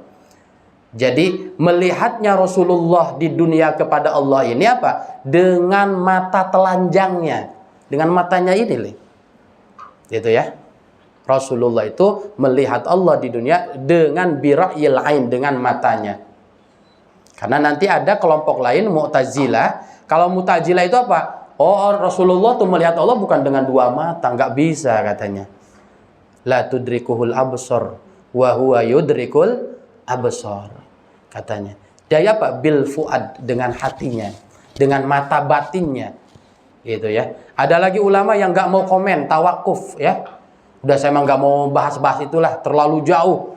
Jadi melihatnya Rasulullah di dunia kepada Allah ini apa? Dengan mata telanjangnya, dengan matanya ini nih. Gitu ya. Rasulullah itu melihat Allah di dunia dengan bira'il ain, dengan matanya. Karena nanti ada kelompok lain Mu'tazilah. Kalau Mu'tazilah itu apa? Oh, Rasulullah tuh melihat Allah bukan dengan dua mata, nggak bisa katanya. La tudrikuhul absar wa huwa yudrikul absar, katanya. Dia apa? Bil fuad, dengan hatinya, dengan mata batinnya. Gitu ya. Ada lagi ulama yang nggak mau komen, tawakuf ya. Udah saya emang nggak mau bahas-bahas itulah, terlalu jauh.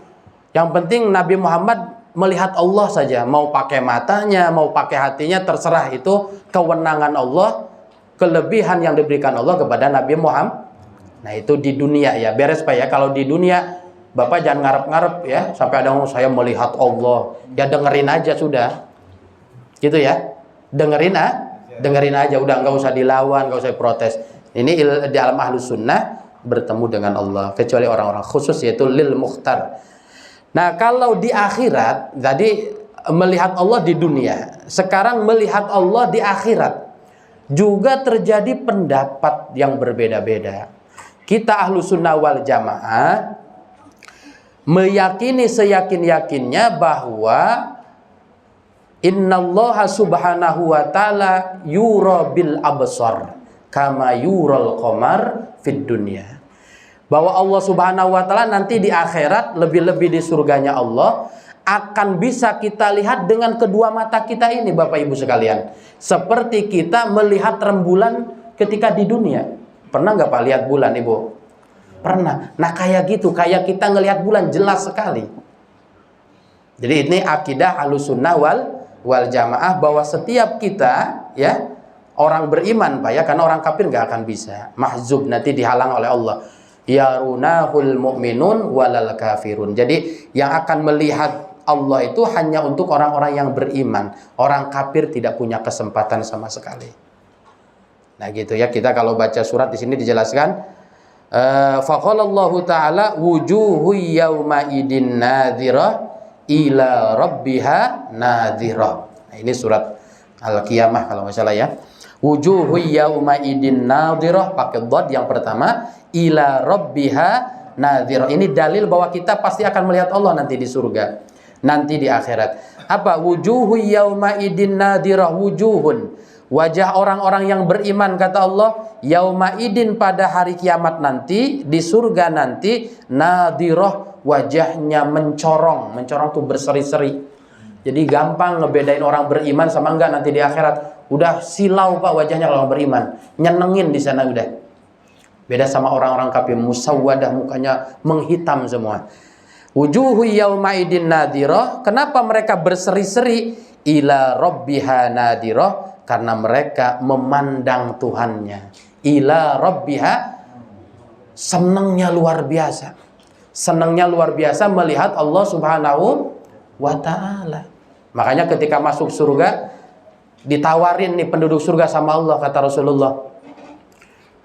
Yang penting Nabi Muhammad melihat Allah saja, mau pakai matanya, mau pakai hatinya, terserah, itu kewenangan Allah, kelebihan yang diberikan Allah kepada Nabi Muhammad. Nah, itu di dunia ya, beres Pak ya. Kalau di dunia Bapak jangan ngarep-ngarep ya, sampai ada yang saya melihat Allah. Ya dengerin aja sudah. Gitu ya. Dengerin aja, udah nggak usah dilawan, nggak usah protes. Ini di alam Ahlus Sunnah bertemu dengan Allah, kecuali orang-orang khusus yaitu lil mukhtar. Nah, kalau di akhirat, tadi melihat Allah di dunia, sekarang melihat Allah di akhirat, juga terjadi pendapat yang berbeda-beda. Kita Ahlus Sunnah wal Jamaah meyakini seyakin-yakinnya bahwa innallaha subhanahu wa ta'ala yura bil absar kama yural qamar fid dunya. Bahwa Allah subhanahu wa ta'ala nanti di akhirat, lebih-lebih di surganya Allah, akan bisa kita lihat dengan kedua mata kita ini Bapak Ibu sekalian. Seperti kita melihat rembulan ketika di dunia. Pernah nggak Pak lihat bulan Ibu? Pernah. Nah kayak gitu, kayak kita ngelihat bulan jelas sekali. Jadi ini akidah Ahlus Sunnah wal Jamaah, bahwa setiap kita ya, orang beriman Pak ya, karena orang kafir nggak akan bisa. Mahzub, nanti dihalang oleh Allah. Yarunahul mu'minun walal kafirun. Jadi yang akan melihat Allah itu hanya untuk orang-orang yang beriman. Orang kafir tidak punya kesempatan sama sekali. Nah gitu ya, kita kalau baca surat di sini dijelaskan, faqalallahu ta'ala wujuhu yawma idin nadhirah ila rabbiha nadhirah. Nah, ini surat Al-Qiyamah kalau nggak salah ya. Wujuhu yawma idin nadhirah, pakai dhad yang pertama, ila rabbiha nadhirah. Ini dalil bahwa kita pasti akan melihat Allah nanti di surga, nanti di akhirat. Apa? Wujuhu yawma idin nadhirah, wujuhun, wajah orang-orang yang beriman, kata Allah, yauma idin, pada hari kiamat nanti, di surga nanti, nadhirah, wajahnya mencorong. Mencorong tuh berseri-seri. Jadi gampang ngebedain orang beriman sama enggak nanti di akhirat. Udah silau Pak wajahnya kalau orang beriman, nyenengin di sana udah. Beda sama orang-orang kafir, musawwadah, mukanya menghitam semua. Wujuhu yauma idin nadhirah. Kenapa mereka berseri-seri? Ila rabbiha nadhirah, karena mereka memandang Tuhannya. Ila rabbiha, senangnya luar biasa. Senangnya luar biasa melihat Allah subhanahu wa ta'ala. Makanya ketika masuk surga, ditawarin nih penduduk surga sama Allah, kata Rasulullah,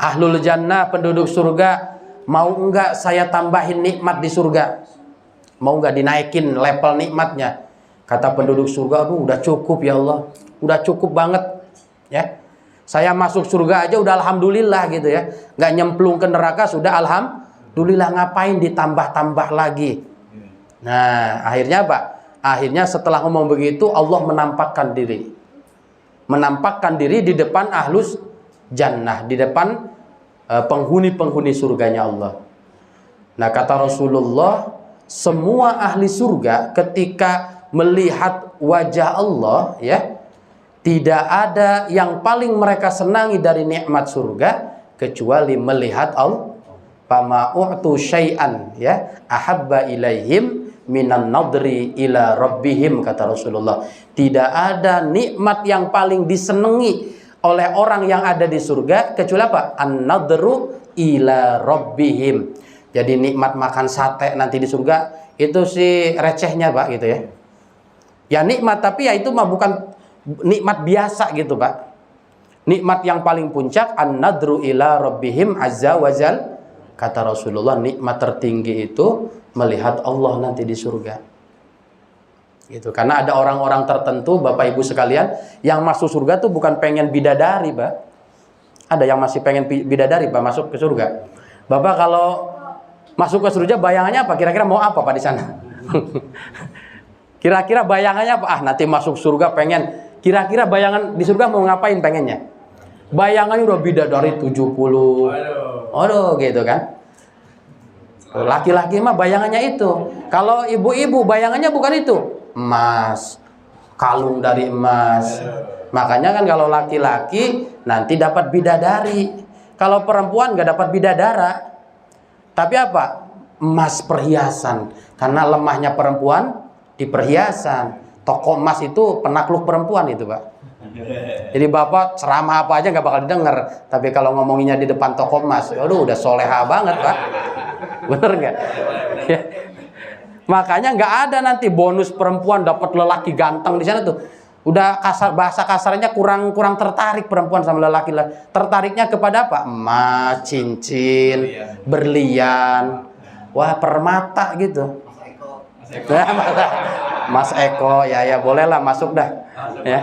ahlul jannah, penduduk surga, mau enggak saya tambahin nikmat di surga? Mau enggak dinaikin level nikmatnya? Kata penduduk surga, aduh udah cukup ya Allah, udah cukup banget ya. Saya masuk surga aja udah alhamdulillah gitu ya. Nggak nyemplung ke neraka sudah alhamdulillah, ngapain ditambah-tambah lagi? Nah akhirnya Pak, akhirnya setelah ngomong begitu Allah menampakkan diri. Menampakkan diri di depan ahlus jannah, di depan penghuni-penghuni surganya Allah. Nah kata Rasulullah, semua ahli surga ketika melihat wajah Allah, ya, tidak ada yang paling mereka senangi dari nikmat surga kecuali melihat Allah. Fama u'tu syai'an, ya, ahabba ilaihim minan nadri ila rabbihim, kata Rasulullah. Tidak ada nikmat yang paling disenangi oleh orang yang ada di surga kecuali apa? An-nadru ila rabbihim. Jadi nikmat makan sate nanti di surga itu sih recehnya, Pak, gitu ya. Ya nikmat, tapi ya itu mah bukan nikmat biasa gitu, Pak. Nikmat yang paling puncak an-nadru ila rabbihim azza wajal. Kata Rasulullah, nikmat tertinggi itu melihat Allah nanti di surga. Gitu. Karena ada orang-orang tertentu, Bapak Ibu sekalian, yang masuk surga tuh bukan pengen bidadari, Pak. Ada yang masih pengen bidadari, Pak, masuk ke surga. Bapak kalau masuk ke surga bayangannya apa? Kira-kira mau apa, Pak, di sana? Kira-kira bayangannya apa? Ah, nanti masuk surga pengen. Kira-kira bayangan di surga mau ngapain pengennya? Bayangannya udah bidadari 70. Aduh, gitu kan. Laki-laki mah bayangannya itu. Kalau ibu-ibu bayangannya bukan itu. Emas, kalung dari emas. Makanya kan kalau laki-laki nanti dapat bidadari. Kalau perempuan nggak dapat bidadara. Tapi apa? Emas perhiasan. Karena lemahnya perempuan di perhiasan. Toko emas itu penakluk perempuan itu, Pak. Jadi bapak ceramah apa aja nggak bakal didengar. Tapi kalau ngomonginnya di depan toko emas, aduh udah soleha banget, Pak. Bener nggak? Ya. Makanya nggak ada nanti bonus perempuan dapat lelaki ganteng di sana tuh. Udah kasar, bahasa kasarnya kurang tertarik perempuan sama lelaki. Tertariknya kepada apa? Emas, cincin, berlian, wah permata gitu. Mas Eko, ya bolehlah masuk dah. Ya.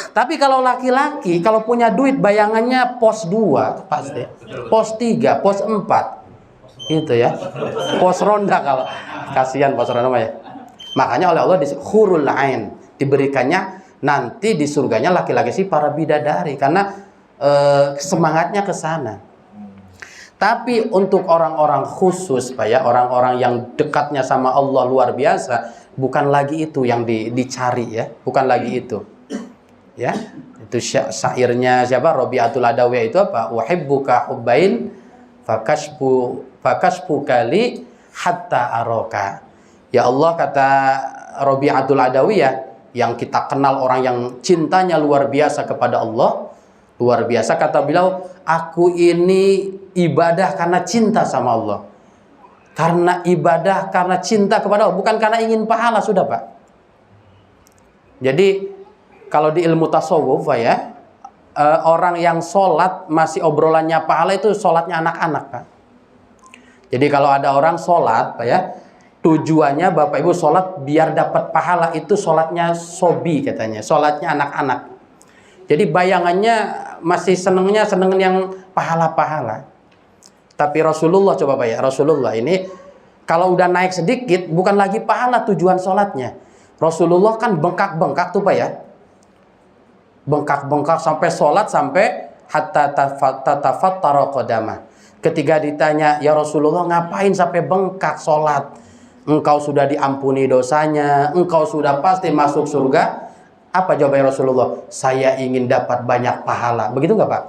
Tapi kalau laki-laki, kalau punya duit bayangannya pos 2 pasti, pos 3, pos 4, gitu ya, pos ronda kalau kasihan pos ronda ya. Makanya oleh Allah hurul ain diberikannya nanti di surganya laki-laki sih para bidadari karena semangatnya ke sana. Tapi untuk orang-orang khusus, Pak ya, orang-orang yang dekatnya sama Allah luar biasa, bukan lagi itu yang dicari ya, bukan lagi itu. Ya, itu syairnya siapa? Robiatul Adawi itu apa? Uhibbuka hubbain fakashfu kali hatta aroka. Ya Allah, kata Robiatul Adawi ya, yang kita kenal orang yang cintanya luar biasa kepada Allah, luar biasa, kata beliau, aku ini ibadah karena cinta sama Allah. Karena ibadah karena cinta kepada Allah, bukan karena ingin pahala, sudah, Pak. Jadi kalau di ilmu tasawuf ya, orang yang sholat masih obrolannya pahala itu sholatnya anak-anak, Pak. Jadi kalau ada orang sholat, Pak ya, tujuannya Bapak Ibu sholat biar dapat pahala, itu sholatnya sobi katanya, sholatnya anak-anak. Jadi bayangannya masih seneng yang pahala-pahala. Tapi Rasulullah, coba Pak ya, Rasulullah ini kalau udah naik sedikit bukan lagi pahala tujuan sholatnya. Rasulullah kan bengkak-bengkak tuh, Pak ya. Bengkak-bengkak sampai sholat sampai hatta tatafattara qadamah. Ketika ditanya, ya Rasulullah ngapain sampai bengkak sholat? Engkau sudah diampuni dosanya, engkau sudah pasti masuk surga. Apa jawaban Rasulullah? Saya ingin dapat banyak pahala. Begitu nggak, Pak?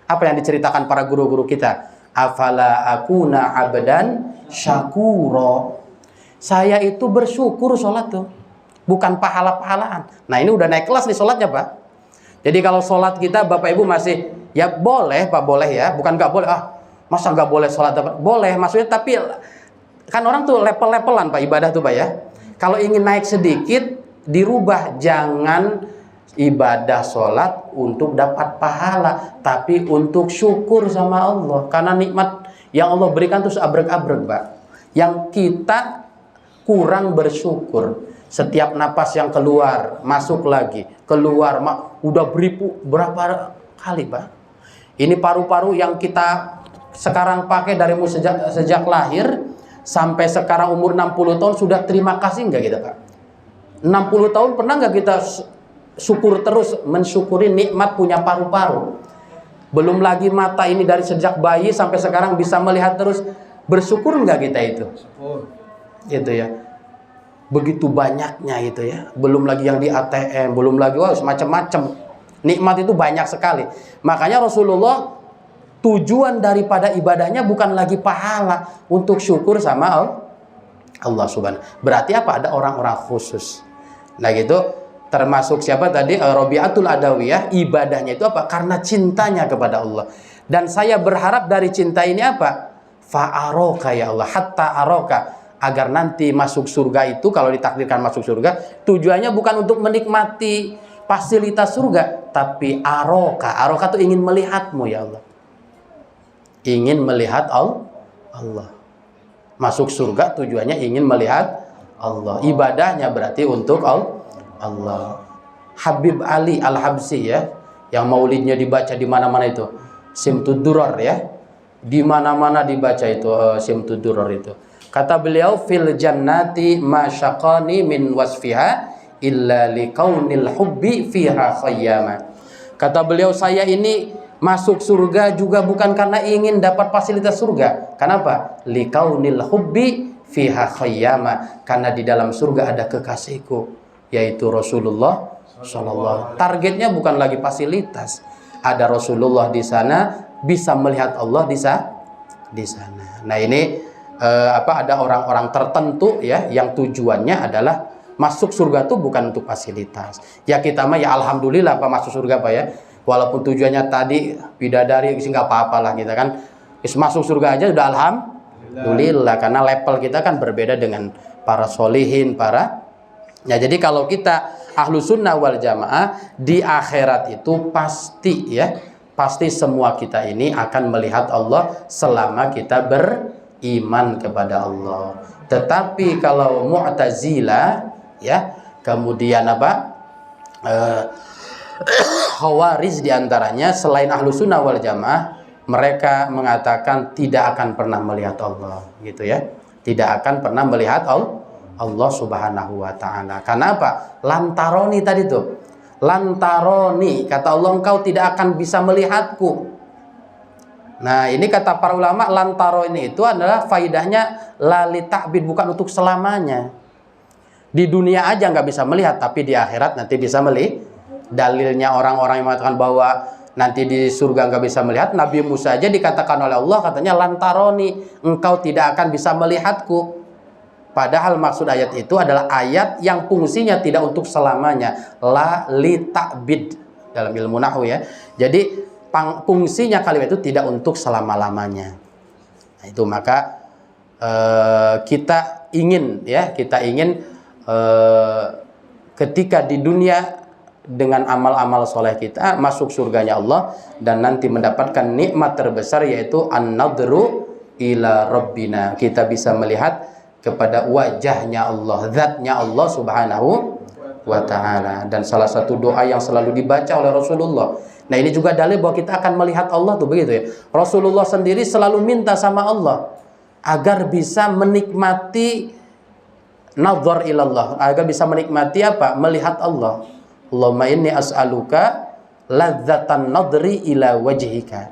Apa yang diceritakan para guru-guru kita? Afala akuna abdan syakuro. Saya itu bersyukur sholat tuh, bukan pahala-pahalaan. Nah ini udah naik kelas nih sholatnya, Pak. Jadi kalau sholat kita Bapak Ibu masih, ya boleh Pak, boleh ya, bukan nggak boleh. Masa nggak boleh sholat? Boleh, maksudnya, tapi kan orang tuh level-levelan Pak ibadah tuh, Pak ya. Kalau ingin naik sedikit dirubah, jangan ibadah sholat untuk dapat pahala, tapi untuk syukur sama Allah. Karena nikmat yang Allah berikan tuh seabrek-abrek, Pak, yang kita kurang bersyukur. Setiap napas yang keluar, masuk lagi, keluar, udah berapa kali, Pak? Ini paru-paru yang kita sekarang pakai dari sejak lahir sampai sekarang umur 60 tahun, sudah terima kasih nggak kita, Pak? 60 tahun pernah nggak kita syukur terus, mensyukuri nikmat punya paru-paru? Belum lagi mata ini dari sejak bayi sampai sekarang bisa melihat terus. Bersyukur nggak kita itu? Itu ya. Begitu banyaknya itu ya. Belum lagi yang di ATM, belum lagi macam-macam. Nikmat itu banyak sekali. Makanya Rasulullah tujuan daripada ibadahnya bukan lagi pahala, untuk syukur sama Allah Subhanahu. Berarti apa? Ada orang-orang khusus. Nah gitu, termasuk siapa tadi? Rabi'atul Adawiyah, ibadahnya itu apa? Karena cintanya kepada Allah. Dan saya berharap dari cinta ini apa? Fa'aroka ya Allah, hatta aroka, agar nanti masuk surga itu, kalau ditakdirkan masuk surga, tujuannya bukan untuk menikmati fasilitas surga, tapi aroka. Aroka itu ingin melihatmu ya Allah. Ingin melihat Allah. Masuk surga tujuannya ingin melihat Allah. Ibadahnya berarti untuk Allah. Habib Ali Al-Habsyi ya, yang maulidnya dibaca di mana-mana itu. Simtud Durar ya. Di mana-mana dibaca itu Simtud Durar itu. Kata beliau, fil jannati ma syaqani min wasfiha illa liqaunil hubbi fiha khayyama. Kata beliau, saya ini masuk surga juga bukan karena ingin dapat fasilitas surga. Kenapa? Liqaunil hubbi fiha khayyama, karena di dalam surga ada kekasihku, yaitu Rasulullah sallallahu. Targetnya bukan lagi fasilitas. Ada Rasulullah di sana, bisa melihat Allah di sana. Nah ini ada orang-orang tertentu ya yang tujuannya adalah masuk surga tuh bukan untuk fasilitas. Ya kita mah ya alhamdulillah Pak masuk surga Pak ya. Walaupun tujuannya tadi bidadari sih nggak apa-apalah kita kan. Masuk surga aja udah alhamdulillah, karena level kita kan berbeda dengan para solihin, Ya jadi kalau kita ahlu sunnah wal jamaah di akhirat itu pasti semua kita ini akan melihat Allah selama kita beriman kepada Allah. Tetapi kalau Mu'tazilah ya, kemudian Khawarij diantaranya, selain ahlu sunnah wal jamaah, mereka mengatakan tidak akan pernah melihat Allah gitu ya. Tidak akan pernah melihat Allah Subhanahu wa ta'ala. Karena apa? Lantaroni tadi tuh. Lantaroni, kata Allah, engkau tidak akan bisa melihatku. Nah ini kata para ulama, lantaroni itu adalah faidahnya lali ta'bid, bukan untuk selamanya. Di dunia aja nggak bisa melihat, tapi di akhirat nanti bisa melihat. Dalilnya orang-orang yang mengatakan bahwa nanti di surga nggak bisa melihat, Nabi Musa aja dikatakan oleh Allah, katanya lantaroni, engkau tidak akan bisa melihatku. Padahal maksud ayat itu adalah ayat yang fungsinya tidak untuk selamanya, la li ta'bid dalam ilmu nahwu ya. Jadi fungsinya kalimat itu tidak untuk selama-lamanya. Nah, itu maka kita ingin ketika di dunia dengan amal-amal soleh kita masuk surganya Allah dan nanti mendapatkan nikmat terbesar, yaitu an-nadru ila rabbina. Kita bisa melihat kepada wajahnya Allah, zatnya Allah Subhanahu wa ta'ala. Dan salah satu doa yang selalu dibaca oleh Rasulullah. Nah ini juga dalil bahwa kita akan melihat Allah tuh begitu ya. Rasulullah sendiri selalu minta sama Allah agar bisa menikmati nazar ilallah, agar bisa menikmati apa? Melihat Allah. Allahumma inni as'aluka ladzatan nadri ila wajhika.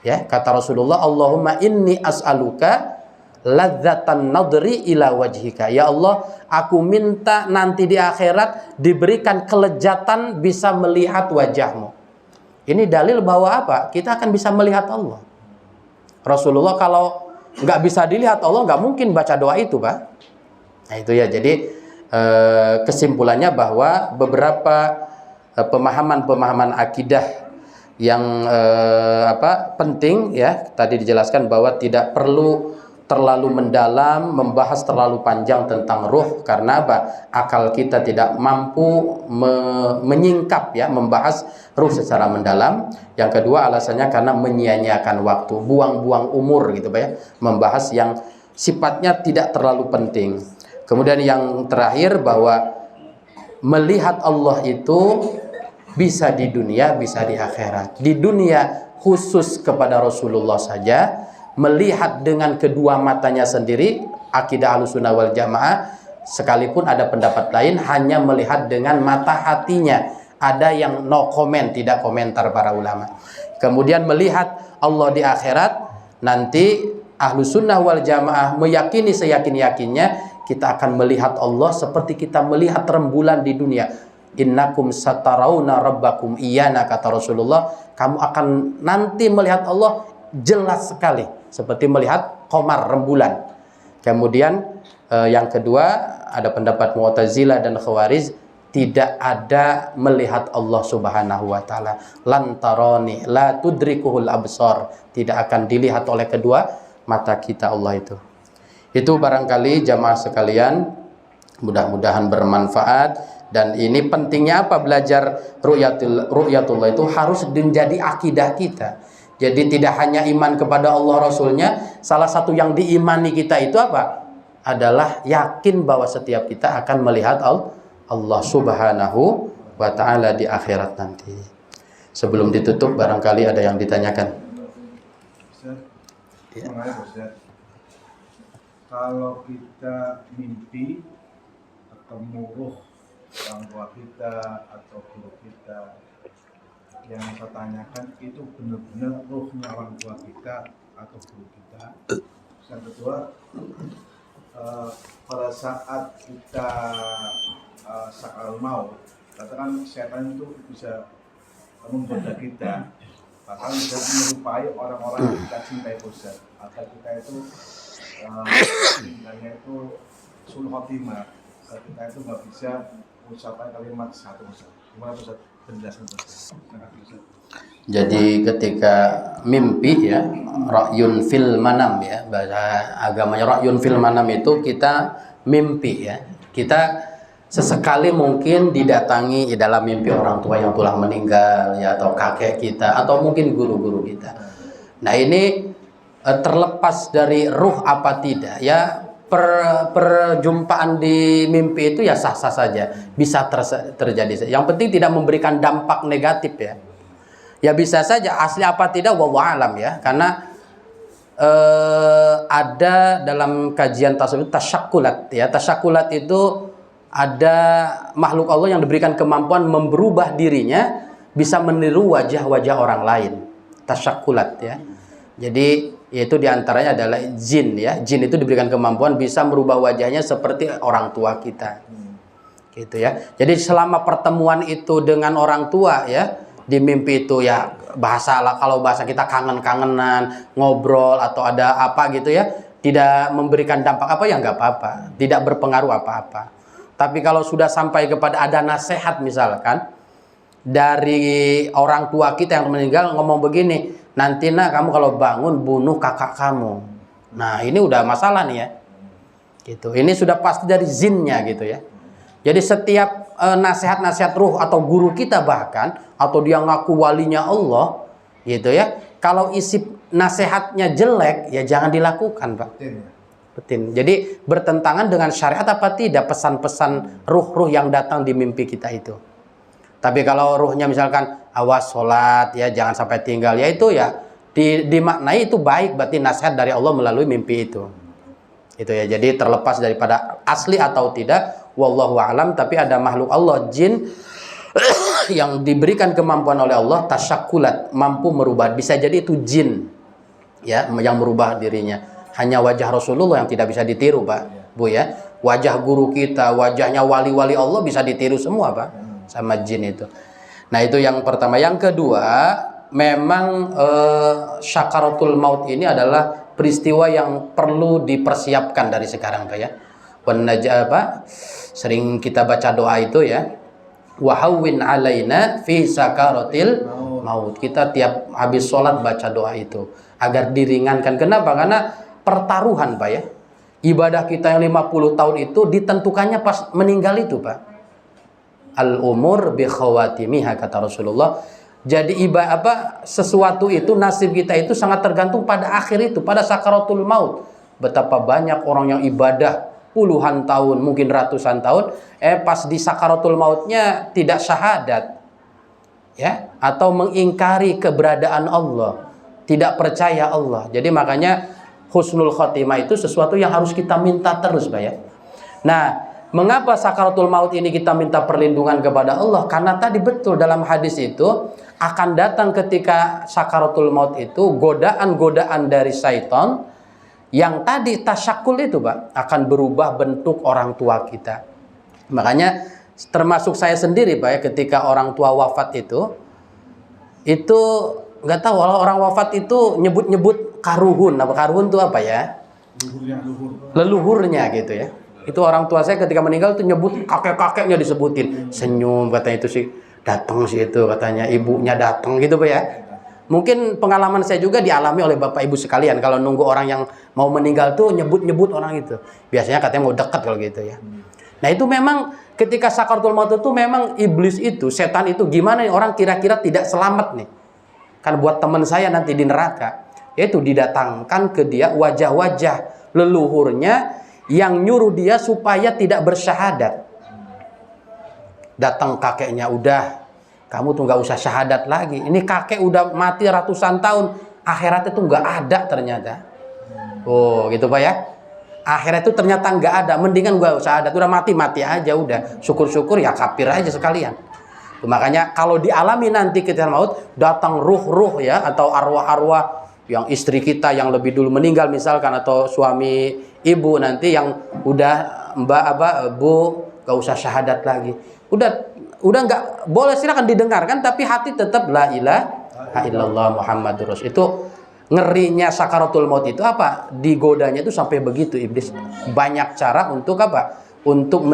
Ya, kata Rasulullah, Allahumma inni as'aluka ladzatan nadri ila wajhika. Ya Allah, aku minta nanti di akhirat diberikan kelezatan bisa melihat wajahmu. Ini dalil bahwa apa? Kita akan bisa melihat Allah. Rasulullah kalau nggak bisa dilihat Allah, nggak mungkin baca doa itu, Pak. Nah itu ya, jadi kesimpulannya bahwa beberapa pemahaman-pemahaman akidah yang penting ya, tadi dijelaskan bahwa tidak perlu terlalu mendalam, membahas terlalu panjang tentang ruh, karena apa? Akal kita tidak mampu menyingkap ya, membahas ruh secara mendalam. Yang kedua alasannya karena menyia-nyiakan waktu, buang-buang umur gitu Pak ya, membahas yang sifatnya tidak terlalu penting. Kemudian yang terakhir bahwa melihat Allah itu bisa di dunia, bisa di akhirat. Di dunia khusus kepada Rasulullah saja, melihat dengan kedua matanya sendiri, akidah Ahlussunnah wal Jamaah, sekalipun ada pendapat lain hanya melihat dengan mata hatinya. Ada yang no comment, tidak komentar para ulama. Kemudian melihat Allah di akhirat, nanti Ahlus sunnah wal jamaah meyakini seyakin-yakinnya kita akan melihat Allah seperti kita melihat rembulan di dunia. Innakum satarawna rabbakum iyana, kata Rasulullah, kamu akan nanti melihat Allah jelas sekali seperti melihat qamar, rembulan. Kemudian yang kedua ada pendapat Mu'tazilah dan Khawarij, tidak ada melihat Allah Subhanahu wa taala. Lan tarani la tudrikuhul absar, tidak akan dilihat oleh kedua mata kita Allah itu. Itu barangkali jamaah sekalian, mudah-mudahan bermanfaat. Dan ini pentingnya apa? Belajar ru'yatullah itu harus menjadi akidah kita. Jadi tidak hanya iman kepada Allah Rasulnya, salah satu yang diimani kita itu apa? Adalah yakin bahwa setiap kita akan melihat Allah Subhanahu wa ta'ala di akhirat nanti. Sebelum ditutup barangkali ada yang ditanyakan. Ya. Kalau kita mimpi ketemu ruh orang tua kita atau guru kita, yang saya tanyakan itu benar-benar ruhnya orang tua kita atau guru kita. Yang kedua, pada saat kita sakaratul maut, katakan setan itu bisa menggoda kita, bahkan bisa menyerupai orang-orang yang kita cintai, Ustaz, agar kita itu cintanya itu sul khotimah, kita itu nggak bisa mengucapkan kalimat satu, Ustaz. Gimana Ustaz penjelasan Ustaz? Jadi ketika mimpi ya, ra'yun fil manam ya, bahasa agamanya ra'yun fil manam itu kita mimpi ya. Kita sesekali mungkin didatangi dalam mimpi orang tua yang telah meninggal ya, atau kakek kita, atau mungkin guru-guru kita. Nah ini terlepas dari ruh apa tidak ya, perjumpaan di mimpi itu ya sah-sah saja, bisa terjadi. Yang penting tidak memberikan dampak negatif ya. Ya bisa saja, asli apa tidak wallahu alam ya, karena ada dalam kajian tasawuf tasyakulat ya. Tasyakulat itu ada makhluk Allah yang diberikan kemampuan merubah dirinya bisa meniru wajah-wajah orang lain. Tasyakulat ya. Jadi yaitu diantaranya adalah jin ya. Jin itu diberikan kemampuan bisa merubah wajahnya seperti orang tua kita. Gitu ya. Jadi selama pertemuan itu dengan orang tua ya, di mimpi itu ya kalau bahasa kita kangen-kangenan, ngobrol atau ada apa gitu ya, tidak memberikan dampak apa ya nggak apa-apa, tidak berpengaruh apa-apa. Tapi kalau sudah sampai kepada ada nasihat misalkan dari orang tua kita yang meninggal ngomong begini, nanti nak kamu kalau bangun bunuh kakak kamu. Nah ini udah masalah nih ya. Gitu. Ini sudah pasti dari zinnya gitu ya. Jadi setiap nasihat-nasihat ruh atau guru kita bahkan, atau dia ngaku walinya Allah gitu ya, kalau isi nasihatnya jelek ya jangan dilakukan Pak. Betul. Jadi bertentangan dengan syariat apa tidak pesan-pesan ruh-ruh yang datang di mimpi kita itu. Tapi kalau ruhnya misalkan awas sholat ya, jangan sampai tinggal, ya itu ya dimaknai itu baik, berarti nasihat dari Allah melalui mimpi itu. Itu ya. Jadi terlepas daripada asli atau tidak, wallahu a'lam, tapi ada makhluk Allah jin yang diberikan kemampuan oleh Allah tasyakulat, mampu merubah, bisa jadi itu jin ya yang merubah dirinya. Hanya wajah Rasulullah yang tidak bisa ditiru Pak Bu ya. Wajah guru kita, wajahnya wali-wali Allah bisa ditiru semua Pak sama jin itu. Nah itu yang pertama. Yang kedua, memang syakaratul maut ini adalah peristiwa yang perlu dipersiapkan dari sekarang Pak ya. Sering kita baca doa itu ya, wahawwin alaina fi sakaratil maut. Kita tiap habis sholat baca doa itu agar diringankan. Kenapa? Karena pertaruhan Pak ya. Ibadah kita yang 50 tahun itu ditentukannya pas meninggal itu Pak. Al-umur bi khawatimiha, kata Rasulullah. Jadi sesuatu itu, nasib kita itu sangat tergantung pada akhir itu, pada sakaratul maut. Betapa banyak orang yang ibadah puluhan tahun, mungkin ratusan tahun, pas di sakaratul mautnya tidak syahadat. Ya, atau mengingkari keberadaan Allah, tidak percaya Allah. Jadi makanya husnul khotimah itu sesuatu yang harus kita minta terus Pak ya. Nah, mengapa sakaratul maut ini kita minta perlindungan kepada Allah? Karena tadi betul dalam hadis itu akan datang ketika sakaratul maut itu godaan-godaan dari syaitan Yang tadi tasyakul itu Pak akan berubah bentuk orang tua kita. Makanya termasuk saya sendiri Pak ya, ketika orang tua wafat itu nggak tahu, kalau orang wafat itu nyebut-nyebut karuhun. Apa karuhun itu apa ya? Leluhurnya gitu ya. Itu orang tua saya ketika meninggal tuh nyebut kakek-kakeknya disebutin. Senyum katanya itu sih, datang sih itu katanya ibunya datang gitu Pak ya. Mungkin pengalaman saya juga dialami oleh Bapak Ibu sekalian. Kalau nunggu orang yang mau meninggal tuh nyebut-nyebut orang itu. Biasanya katanya mau dekat kalau gitu ya. Nah itu memang ketika sakaratul maut itu memang iblis itu, setan itu gimana nih orang kira-kira tidak selamat nih. Kan buat teman saya nanti di neraka, yaitu didatangkan ke dia wajah-wajah leluhurnya yang nyuruh dia supaya tidak bersyahadat. Datang kakeknya, udah kamu tuh nggak usah syahadat lagi. Ini kakek udah mati ratusan tahun, akhirat itu nggak ada ternyata. Oh gitu Pak ya. Akhirat itu ternyata nggak ada, mendingan gua syahadat, udah mati aja udah. Syukur-syukur ya kafir aja sekalian. Makanya kalau dialami nanti ketika maut, datang ruh-ruh ya atau arwah-arwah yang istri kita yang lebih dulu meninggal misalkan, atau suami ibu nanti yang udah bu gak usah syahadat lagi, udah nggak boleh, silakan didengarkan, tapi hati tetap la ilaha illallah Muhammadur Rasul. Itu ngerinya sakaratul maut itu apa? Digodanya itu sampai begitu iblis. Banyak cara untuk apa? Untuk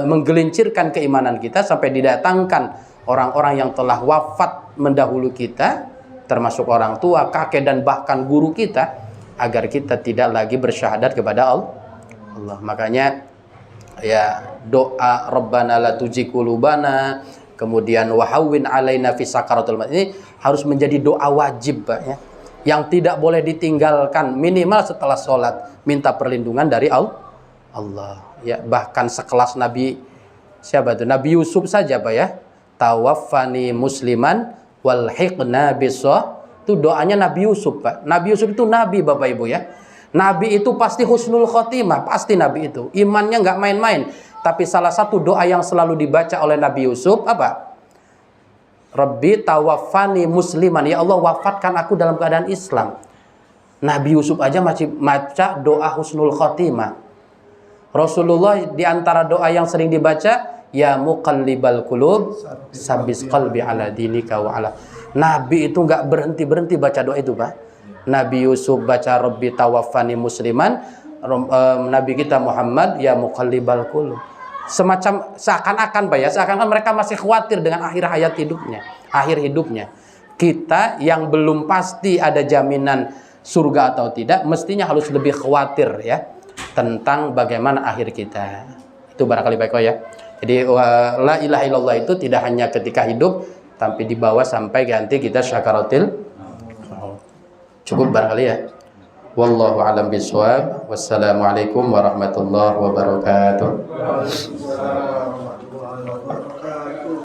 menggelincirkan keimanan kita sampai didatangkan orang-orang yang telah wafat mendahulu kita, termasuk orang tua, kakek, dan bahkan guru kita, agar kita tidak lagi bersyahadat kepada Allah. Makanya ya doa Rabbana la tuzigh qulubana, kemudian wahawwin alaina fi sakaratul maut, ini harus menjadi doa wajib Pak ya, yang tidak boleh ditinggalkan minimal setelah sholat, minta perlindungan dari Allah ya. Bahkan sekelas Nabi siapa itu? Nabi Yusuf saja Pak ya, tawaffani musliman walhiqna bis-shalihin. Itu doanya Nabi Yusuf Pak. Nabi Yusuf itu nabi Bapak Ibu ya. Nabi itu pasti husnul khotimah, pasti Nabi itu imannya nggak main-main. Tapi salah satu doa yang selalu dibaca oleh Nabi Yusuf apa? Rabbi tawaffani musliman, ya Allah wafatkan aku dalam keadaan Islam. Nabi Yusuf aja masih baca doa husnul khotimah. Rasulullah di antara doa yang sering dibaca, ya muqallibal qulub sabbis qalbi ala dinika wa ala. Nabi itu nggak berhenti baca doa itu Pak. Nabi Yusuf baca Rabbi tawaffani musliman, Nabi kita Muhammad ya muqallibal qulub. Semacam seakan-akan Pak ya, seakan-akan mereka masih khawatir dengan akhir hidupnya. Kita yang belum pasti ada jaminan surga atau tidak, mestinya harus lebih khawatir ya tentang bagaimana akhir kita. Itu barangkali Pak ya. Jadi la ilaha illallah itu tidak hanya ketika hidup, tapi dibawa sampai ganti kita sakaratil. Cukup barangkali ya. Wallahu a'lam bishawab. Wassalamualaikum warahmatullahi wabarakatuh.